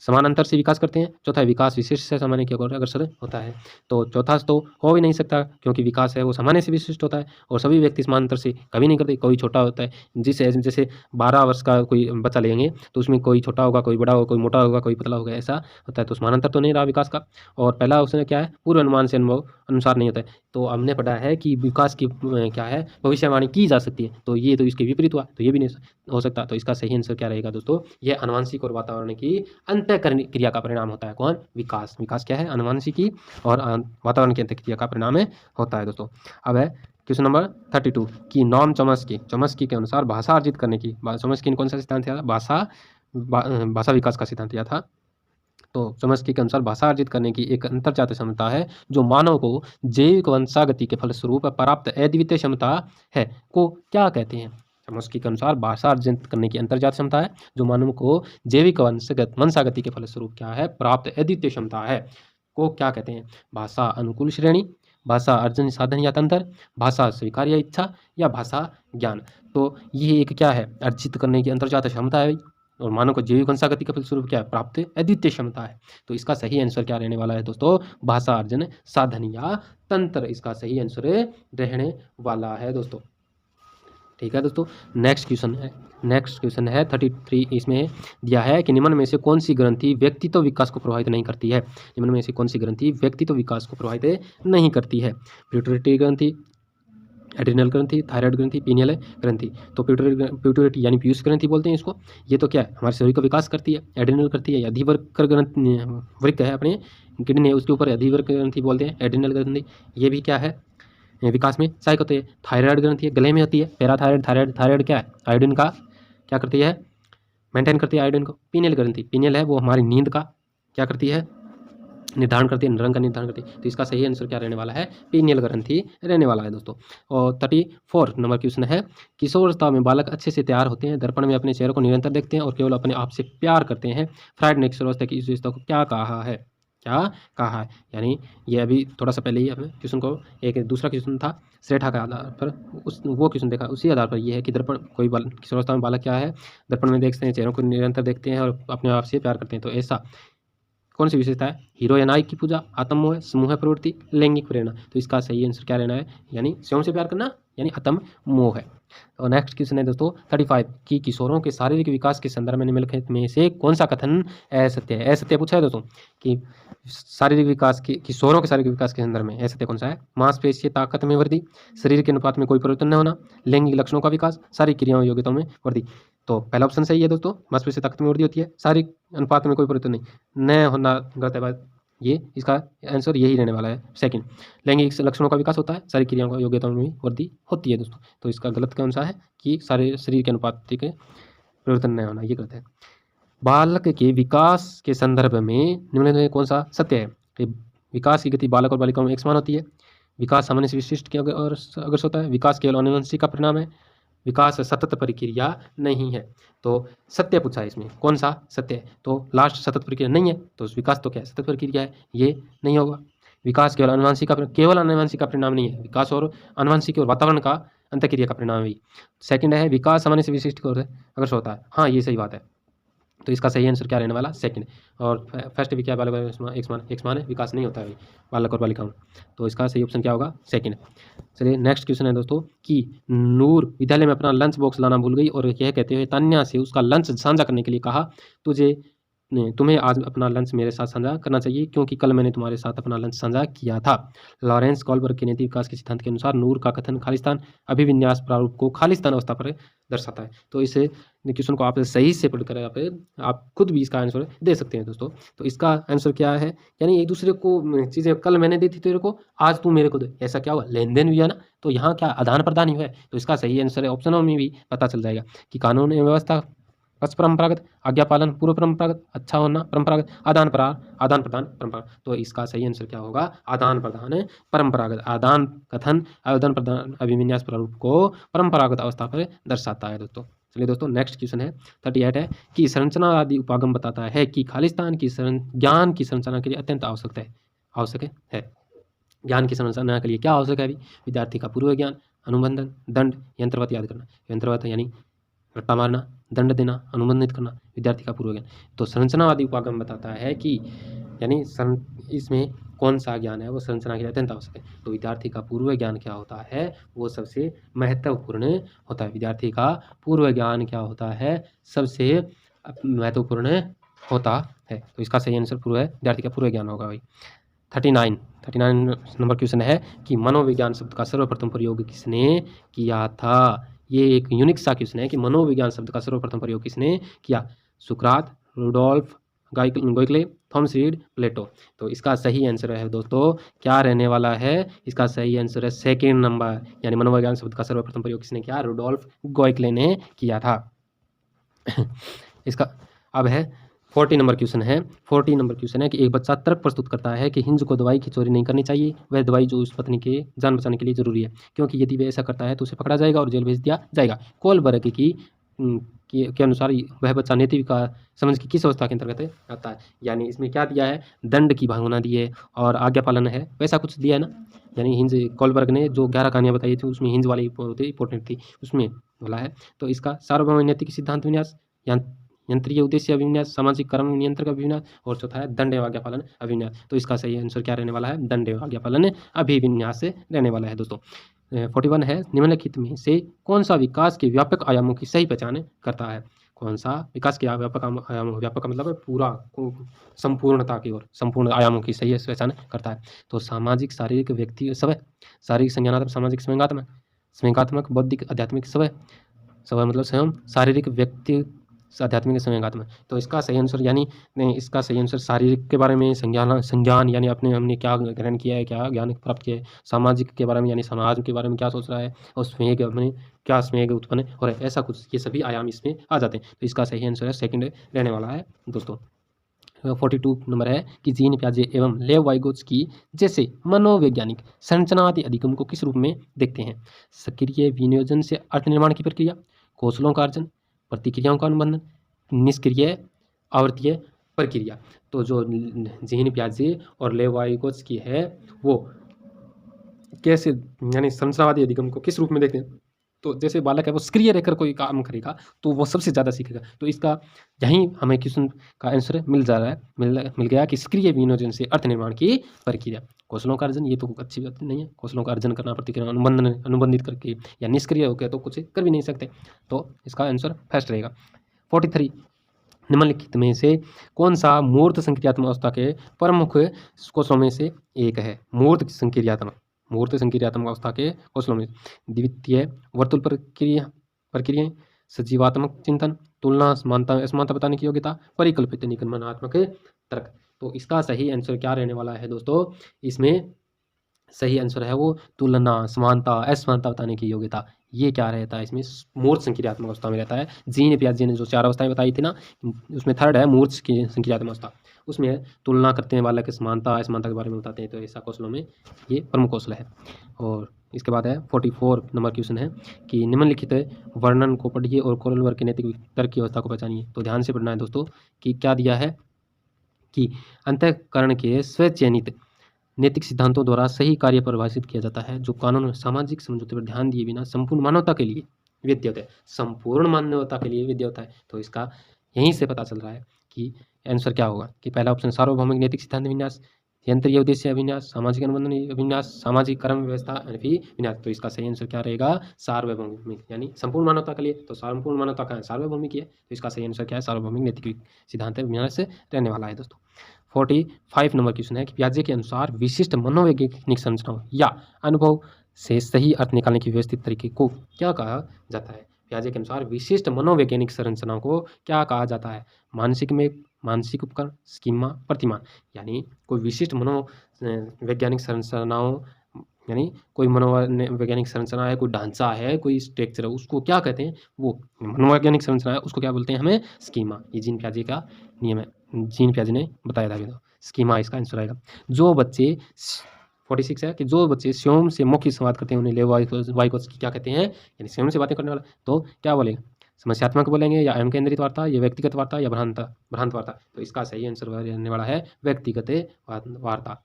समान अंतर से विकास करते हैं, चौथा विकास विशिष्ट से सामान्य की ओर अग्रसर होता है। तो चौथा तो हो भी नहीं सकता क्योंकि विकास है वो सामान्य से विशिष्ट होता है और सभी व्यक्ति समान अंतर से कभी नहीं करते, कोई छोटा होता है। जैसे 12 वर्ष का कोई बच्चा लेंगे तो उसमें कोई छोटा होगा, कोई बड़ा होगा, कोई मोटा होगा, कोई पतला होगा, ऐसा होता है। तो समान अंतर तो नहीं रहा विकास का। और पहला उसने क्या है, पूर्व अनुमान से अनुभव अनुसार नहीं होता है। तो हमने पढ़ा है कि विकास की क्या है, भविष्यवाणी की जा सकती है, तो ये तो इसके विपरीत हुआ, तो ये भी नहीं हो सकता। तो इसका सही आंसर क्या रहेगा दोस्तों? यह आनुवंशिक और वातावरण की अंतःक्रिया का परिणाम होता है। कौन? विकास। विकास क्या है? आनुवंशिकी और वातावरण की अंतःक्रिया का परिणाम होता है दोस्तों। अब है क्वेश्चन नंबर 32 कि नॉम चॉम्स्की के अनुसार भाषा अर्जित करने की, चॉम्स्की ने कौन सा सिद्धांत दिया था? भाषा विकास का सिद्धांत दिया था। तो चॉम्स्की के अनुसार भाषा अर्जित करने की एक अंतर्जातीय क्षमता है जो मानव को जैविक वंशागति के फलस्वरूप प्राप्त अद्वितीय क्षमता है को क्या कहते हैं? चॉम्स्की के अनुसार भाषा अर्जित करने की अंतर्जातीय क्षमता है जो मानव को जैविक वंशागति के फलस्वरूप क्या है? प्राप्त अद्वितीय क्षमता है को क्या कहते हैं? भाषा अनुकूल श्रेणी, भाषा अर्जन साधन या तंत्र, भाषा स्वीकार या इच्छा, या भाषा ज्ञान। तो ये एक क्या है? अर्जित करने की अंतर्जातीय क्षमता है और मानव को जैविक वंशागति का फलस्वरूप क्या है? प्राप्त अद्वितीय क्षमता है। तो इसका सही आंसर क्या रहने वाला है दोस्तों? भाषा अर्जन साधन या तंत्र इसका सही आंसर रहने वाला है दोस्तों। ठीक है दोस्तों, नेक्स्ट क्वेश्चन है 33। इसमें दिया है कि निम्न में से कौन सी ग्रंथि व्यक्तित्व विकास को प्रभावित नहीं करती है? निम्न में से कौन सी ग्रंथि व्यक्तित्व विकास को प्रभावित नहीं करती है? पिट्यूटरी ग्रंथि, एड्रिनल ग्रंथि, थायराइड ग्रंथि, पीनियल ग्रंथि। तो पिट्यूटरी यानी पीयूष ग्रंथि बोलते हैं इसको। ये तो क्या है? हमारे शरीर का विकास करती है। एड्रिनल करती है, अधिवर्कर ग्रंथि वृक्क है अपने किडनी है उसके ऊपर अधिवर्कर ग्रंथि बोलते हैं। एड्रिनल ग्रंथि ये भी क्या है? विकास में सहायक होती है। थायराइड ग्रंथि गले में होती है। थायराइड क्या है? आयोडीन का क्या करती है? मेंटेन करती है आयोडीन को। पीनियल ग्रंथि, पीनियल है वो हमारी नींद का क्या करती है? निर्धारण करती है, रंग का निर्धारण करती है। तो इसका सही आंसर क्या रहने वाला है? पीनियल ग्रंथि रहने वाला है दोस्तों। और 34 नंबर क्वेश्चन है, किशोरावस्था में बालक अच्छे से तैयार होते हैं, दर्पण में अपने चेहरे को निरंतर देखते हैं और केवल अपने आप से प्यार करते हैं। फ्राइड ने किशोरावस्था की इस विशेषता को क्या कहा है? यानी ये अभी थोड़ा सा पहले ही अपने क्वेश्चन को एक दूसरा क्वेश्चन था श्रेठा के आधार पर, वो क्वेश्चन देखा, उसी आधार पर ये है कि दर्पण कोई किशोरावस्था में बालक क्या है? दर्पण में देखते हैं, चेहरों को निरंतर देखते हैं और अपने आप से प्यार करते हैं। तो ऐसा कौन सी विशेषता है? हीरो या नायक की पूजा, आत्ममोह, समूह प्रवृत्ति, लैंगिक प्रेरणा। तो इसका सही आंसर क्या रहना है? यानी स्वयं से प्यार करना यानी आत्म मोह है। और नेक्स्ट क्वेश्चन है दोस्तों 35 कि किशोरों के शारीरिक विकास के संदर्भ में निम्नलिखित में से कौन सा कथन असत्य है? असत्य पूछा है दोस्तों कि शारीरिक विकास के किशोरों के शारीरिक विकास के संदर्भ में असत्य कौन सा है? मांसपेशीय ताकत में वृद्धि, शरीर के अनुपात में कोई परिवर्तन न होना, लैंगिक लक्षणों का विकास, शारीरिक क्रियाओं योग्यताओं में वृद्धि। तो पहला ऑप्शन सही है दोस्तों, मांसपेशीय ताकत में वृद्धि होती है, शारीरिक अनुपात में कोई परिवर्तन नहीं, न होना गलत है बात। ये इसका आंसर यही रहने वाला है सेकंड। लैंगिक लक्षणों का विकास होता है, शारीरिक क्रियाओं का योग्यताओं में वृद्धि होती है दोस्तों। तो इसका गलत कौन सा है? कि सारे शरीर के अनुपात के परिवर्तन नहीं होना, ये गलत है। बालक के विकास के संदर्भ में निम्नलिखित में कौन सा सत्य है? कि विकास की गति बालक और बालिकाओं में एक समान होती है, विकास सामान्य से विशिष्ट के और अगर होता है, विकास केवल आनुवंशिक का परिणाम है, विकास सतत प्रक्रिया नहीं है। तो सत्य पूछा है इसमें, कौन सा सत्य है? तो लास्ट सतत प्रक्रिया नहीं है, तो विकास तो क्या है? सतत प्रक्रिया है, ये नहीं होगा। विकास केवल आनुवंशिक का परिणाम नहीं है, विकास और आनुवंशिक और वातावरण का अंतःक्रिया का परिणाम है। सेकंड है विकास सामान्य से विशिष्ट की ओर से अगर होता है, हाँ ये सही बात है। तो इसका सही आंसर क्या रहने वाला? सेकंड। और फर्स्ट भी क्या बालक एक समान है, विकास नहीं होता है बालक और बालिकाओं। तो इसका सही ऑप्शन क्या होगा? सेकंड। चलिए नेक्स्ट क्वेश्चन है दोस्तों कि नूर विद्यालय में अपना लंच बॉक्स लाना भूल गई और यह कहते हुए तान्या से उसका लंच साझा करने के लिए कहा, तुम्हें आज अपना लंच मेरे साथ साझा करना चाहिए क्योंकि कल मैंने तुम्हारे साथ अपना लंच साझा किया था। लॉरेंस कॉलबर्ग के नैतिक विकास के सिद्धांत के अनुसार नूर का कथन खालिस्तान अभिविन्यास प्रारूप को खालिस्तान अवस्था पर दर्शाता है। तो इसे क्वेश्चन को आप सही से पढ़ कर आप खुद भी इसका आंसर दे सकते हैं दोस्तों। तो इसका आंसर क्या है? यानी एक दूसरे को चीज़ें कल मैंने दी थी तेरे को, आज तू मेरे को दे, ऐसा क्या हुआ? लेन देन हुआ ना। तो यहाँ क्या आदान प्रदान ही हुआ है। तो इसका सही आंसर है, ऑप्शनों में भी पता चल जाएगा कि कानून एवं व्यवस्था पक्ष परंपरागत, आज्ञा पालन पूर्व परंपरागत, अच्छा होना परंपरागत, आदान प्रदान परंपरागत। तो इसका सही आंसर क्या होगा? आदान प्रदान परंपरागत। आदान कथन आदान प्रदान अभिविन्यास प्रारूप को परंपरागत अवस्था पर दर्शाता है दोस्तों। चलिए दोस्तों नेक्स्ट क्वेश्चन है 38 है कि संरचना आदि उपागम बताता है कि खालिस्तान की ज्ञान की संरचना के लिए अत्यंत आवश्यक है। ज्ञान की संरचना के लिए क्या आवश्यक है? अभी विद्यार्थी का पूर्व ज्ञान, अनुबंधन, दंड, यंत्रवत याद करना। यंत्रवत यानी रट्टा मारना, दंड देना, अनुबंधित करना, विद्यार्थी का पूर्व ज्ञान। तो संरचनावादी उपागम बताता है कि यानी इसमें कौन सा ज्ञान है वो संरचना के लिए अत्यंत आवश्यक है। तो विद्यार्थी का पूर्व ज्ञान क्या होता है? वो सबसे महत्वपूर्ण होता है। विद्यार्थी का पूर्व ज्ञान क्या होता है? सबसे महत्वपूर्ण होता है। तो इसका सही आंसर पूर्व है, विद्यार्थी का पूर्व ज्ञान होगा भाई। 39 नंबर क्वेश्चन है कि मनोविज्ञान शब्द का सर्वप्रथम प्रयोग किसने किया था? ये एक यूनिक सा क्वेश्चन है कि मनोविज्ञान शब्द का सर्वप्रथम प्रयोग किसने किया? सुकरात, रुडोल्फ गोइकले, थॉमस रीड, प्लेटो। तो इसका सही आंसर है दोस्तों क्या रहने वाला है, इसका सही आंसर है सेकेंड नंबर, यानी मनोविज्ञान शब्द का सर्वप्रथम प्रयोग किसने किया, रुडोल्फ गोइकले ने किया था। इसका अब है 40 नंबर क्वेश्चन है। 40 नंबर क्वेश्चन है कि एक बच्चा तर्क प्रस्तुत करता है कि हिंज को दवाई की चोरी नहीं करनी चाहिए, वह दवाई जो उस पत्नी के जान बचाने के लिए जरूरी है, क्योंकि यदि वह ऐसा करता है तो उसे पकड़ा जाएगा और जेल भेज दिया जाएगा। कोलबर्ग के अनुसार वह बच्चा नैतिक विकास समझ की किस अवस्था के अंतर्गत आता है। यानी इसमें क्या दिया है, दंड की भावना दी है और आज्ञा पालन है, वैसा कुछ दिया है ना। यानी हिंज कोलबर्ग ने जो 11 कहानियां बताई थी उसमें हिंज वाली इंपॉर्टेंट थी, उसमें बोला है। तो इसका सार्वभौमिक नैतिक सिद्धांत विन्यास, यंत्रीय उद्देश्य अभिविन्यास, सामाजिक कर्म नियंत्रण अभिविन्यास, और चौथा है दंड एवं आज्ञा पालन अभिविन्यास। तो इसका सही आंसर क्या रहने वाला है, दंड एवं आज्ञा पालन अभिविन्यास से रहने वाला है दोस्तों। 41 है निम्नलिखित में से कौन सा विकास के व्यापक आयामों की सही पहचान करता है। कौन सा विकास के व्यापक आयाम, व्यापक मतलब है पूरा संपूर्णता की ओर, संपूर्ण आयामों की सही पहचान करता है। तो सामाजिक शारीरिक व्यक्ति सब, शारीरिक संज्ञानात्मक, सामाजिक संवेगात्मक, संवेगात्मक, बौद्धिक, आध्यात्मिक सब, मतलब स्वयं शारीरिक, व्यक्ति आध्यात्मिक, संवेगात्मक। तो इसका सही आंसर यानी नहीं, इसका सही आंसर शारीरिक के बारे में संज्ञान यानी हमने क्या ग्रहण किया है, क्या ज्ञान प्राप्त किया है। सामाजिक के बारे में यानी समाज के बारे में क्या सोच रहा है, और स्वेग अपने क्या स्वेग उत्पन्न हो रहा है, ऐसा कुछ, ये सभी आयाम इसमें आ जाते हैं। तो इसका सही आंसर है सेकंड रहने वाला है दोस्तों। 42 नंबर है कि जीन प्याजे एवं लेव वाइगोत्स्की जैसे मनोवैज्ञानिक संरचनावादी अधिगम को किस रूप में देखते हैं। सक्रिय विनियोजन से अर्थ निर्माण की प्रक्रिया, कौशलों का अर्जन, प्रतिक्रियाओं का अनुबंधन, निष्क्रिय आवर्तीय प्रक्रिया। तो जो जीन प्याजे और लेव वाइगोत्स्की है वो कैसे यानी संरचनावादी अधिगम को किस रूप में देखते हैं। तो जैसे बालक है वो सक्रिय रहकर कोई काम करेगा तो वो सबसे ज़्यादा सीखेगा। तो इसका यहीं हमें क्वेश्चन का आंसर मिल जा रहा है, मिल गया कि सक्रिय विनियोजन से अर्थ निर्माण की प्रक्रिया। कौशलों का अर्जन, ये तो अच्छी बात नहीं है, कौशलों का अर्जन करना, प्रतिक्रिया अनुबंधित करके, या निष्क्रिय होकर तो कुछ कर भी नहीं सकते। तो इसका आंसर फर्स्ट रहेगा। 43 निम्नलिखित में से कौन सा मूर्त संक्रियात्मक अवस्था के प्रमुख कौशलों में से एक है। मूर्त संक्रियात्मक अवस्था के कौशलों में द्वितीय वर्तुल प्रक्रियाएं, सजीवात्मक चिंतन, तुलना, समानता असमानता बताने की योग्यता, परिकल्पित निगमनात्मक तर्क। तो इसका सही आंसर क्या रहने वाला है दोस्तों, इसमें सही आंसर है वो तुलना, समानता, असमानता बताने की योग्यता। ये क्या रहता है इसमें, मूर्त संक्रियात्मक अवस्था में रहता है। जीन प्याजे ने जो 4 अवस्थाएं बताई थी ना, उसमें थर्ड है मूर्त संक्रियात्मक अवस्था, उसमें तुलना करते हैं, बालक समानता असमानता के बारे में बताते हैं। तो ऐसा कौशलों में ये प्रमुख कौशल है। और इसके बाद है 44 नंबर क्वेश्चन है कि निम्नलिखित वर्णन को पढ़िए और कोरलवर्ग के नैतिक तर्क की अवस्था को पहचानिए। तो ध्यान से पढ़ना है दोस्तों कि क्या दिया है कि अंतःकरण के स्वचयनित नैतिक सिद्धांतों द्वारा सही कार्य परिभाषित किया जाता है, जो कानून और सामाजिक समझौते पर ध्यान दिए बिना संपूर्ण मानवता के लिए विद्य होता है, संपूर्ण मानवता के लिए विद्य होता है। तो इसका यहीं से पता चल रहा है कि आंसर क्या होगा, कि पहला ऑप्शन सार्वभौमिक नैतिक सिद्धांत विन्यास, यंत्रीय उद्देश्य अभिन्यास, सामाजिक अनुबंधन अभिन्यास, सामाजिक कर्म व्यवस्था विन्यास। तो इसका सही आंसर क्या रहेगा, सार्वभौमिक, यानी संपूर्ण मानवता के लिए। तो संपूर्ण मानवता का सार्वभौमिक है, तो इसका सही आंसर क्या है, सार्वभौमिक नैतिक सिद्धांत विन्यास से रहने वाला है दोस्तों। 45 नंबर क्वेश्चन है कि प्याजे के अनुसार विशिष्ट मनोवैज्ञानिक संरचनाओं या अनुभव से सही अर्थ निकालने की व्यवस्थित तरीके को क्या कहा जाता है। प्याजे के अनुसार विशिष्ट मनोवैज्ञानिक संरचनाओं को क्या कहा जाता है। मानसिक उपकरण, स्कीमा, प्रतिमान। यानी कोई विशिष्ट मनोवैज्ञानिक संरचनाओं, यानी कोई मनोवैज्ञानिक संरचना है, कोई ढांचा है, कोई स्ट्रक्चर है, उसको क्या कहते हैं, वो मनोवैज्ञानिक संरचना है, उसको क्या बोलते हैं हमें, स्कीमा। ये जीन प्याजे का नियम है, जीन प्याजे ने बताया था। तो स्कीमा इसका आंसर आएगा। जो बच्चे 46 है कि जो बच्चे स्वयं से मौखिक संवाद करते हैं उन्हें लेव वाइगोत्स्की क्या कहते हैं, यानी स्वयं से बातें करने वाला। तो क्या बोलेंगे, समस्यात्मक बोलेंगे, या अहम केंद्रित वार्ता, या व्यक्तिगत वार्ता, या भ्रांत वार्ता। तो इसका सही आंसर रहने वाला है व्यक्तिगत वार्ता।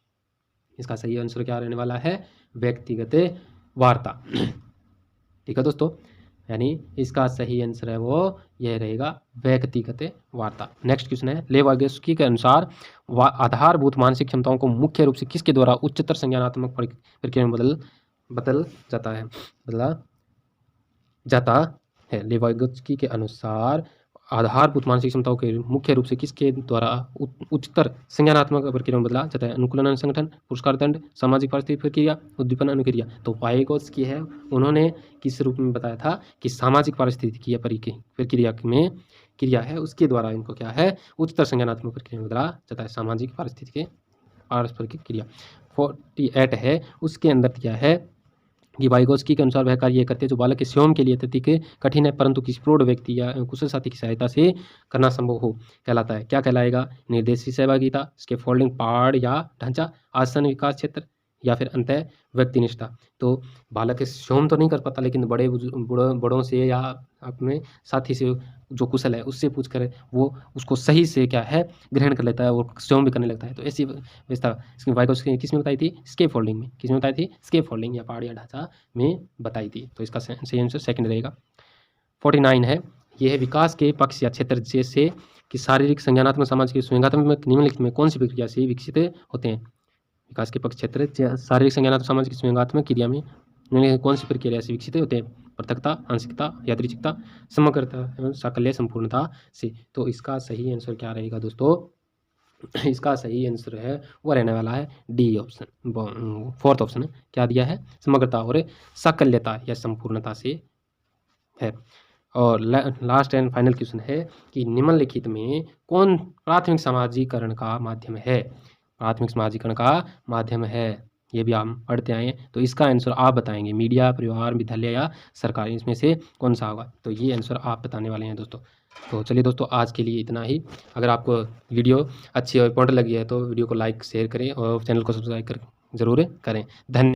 इसका सही आंसर क्या रहने वाला है, व्यक्तिगत वार्ता। ठीक है दोस्तों, यानी इसका सही आंसर है वो यह रहेगा, व्यक्तिगत वार्ता। नेक्स्ट क्वेश्चन है, लेव वाइगोत्स्की के अनुसार आधारभूत मानसिक क्षमताओं को मुख्य रूप से किसके द्वारा उच्चतर संज्ञानात्मक प्रक्रिया में बदला जाता है। लेव वाइगोत्स्की के अनुसार आधारभूत मानसिक क्षमताओं के मुख्य रूप से किसके द्वारा उच्चतर संज्ञानात्मक प्रक्रिया में बदला जाता है? अनुकूलन संगठन, पुरस्कार दंड, सामाजिक पारिस्थितिक प्रक्रिया, उद्दीपन अनुक्रिया। तो वाइगोत्स्की है, उन्होंने किस रूप में बताया था कि सामाजिक पारिस्थितिकीय प्रक्रिया में क्रिया है उसके द्वारा इनको क्या है उच्चतर संज्ञानात्मक प्रक्रिया में बदला जाता है। सामाजिक पारिस्थितिकीय पारस्परिक क्रिया 48 है, उसके अंदर क्या है कि वाइगोत्स्की के अनुसार वह कार्य करते हैं जो बालक के स्वयं के लिए अत्यधिक कठिन है परंतु किसी प्रौढ़ व्यक्ति या कुशल साथी की सहायता से करना संभव हो कहलाता है। क्या कहलाएगा? निर्देशित सहभागिता, स्कैफोल्डिंग पहाड़ या ढांचा, आसन विकास क्षेत्र या फिर अंतः व्यक्तिनिष्ठता। तो बालक स्वयं तो नहीं कर पाता लेकिन बड़ों से या अपने साथी से जो कुशल है उससे पूछकर वो उसको सही से क्या है ग्रहण कर लेता है और स्वयं भी करने लगता है। तो ऐसी व्यवस्था वाइगोत्स्की किस में बताई थी? स्कैफोल्डिंग में। किस में बताई थी? स्कैफोल्डिंग या पहाड़ या ढांचा में बताई थी। तो इसका सही आंसर सेकंड रहेगा। 49 है, यह है विकास के पक्ष या क्षेत्र जैसे कि शारीरिक, संज्ञानात्मक, सामाजिक, संवेगात्मक निम्नलिखित में कौन सी प्रक्रिया से विकसित होते हैं? विकास के पक्ष क्षेत्र शारीरिक, संज्ञानात्मक, सामाजिक, संवेगात्मक क्रिया में कौन सी प्रक्रिया से विकसित होते हैं? पृथकता, आंशिकता, यादृच्छिकता, समग्रता एवं साकल्य संपूर्णता से। तो इसका सही आंसर क्या रहेगा दोस्तों? इसका सही आंसर है वो रहने वाला है डी ऑप्शन, फोर्थ ऑप्शन क्या दिया है? समग्रता और साकल्यता या संपूर्णता से है। और लास्ट एंड फाइनल क्वेश्चन है कि निम्नलिखित में कौन प्राथमिक समाजीकरण का माध्यम है? प्राथमिक समाजीकरण का माध्यम है, ये भी हम पढ़ते आए हैं। तो इसका आंसर आप बताएंगे, मीडिया, परिवार, विद्यालय या सरकार, इसमें से कौन सा होगा? तो ये आंसर आप बताने वाले हैं दोस्तों। तो चलिए दोस्तों, आज के लिए इतना ही। अगर आपको वीडियो अच्छी और इंपॉर्टेंट लगी है तो वीडियो को लाइक शेयर करें और चैनल को सब्सक्राइब कर जरूर करें। धन्यवाद।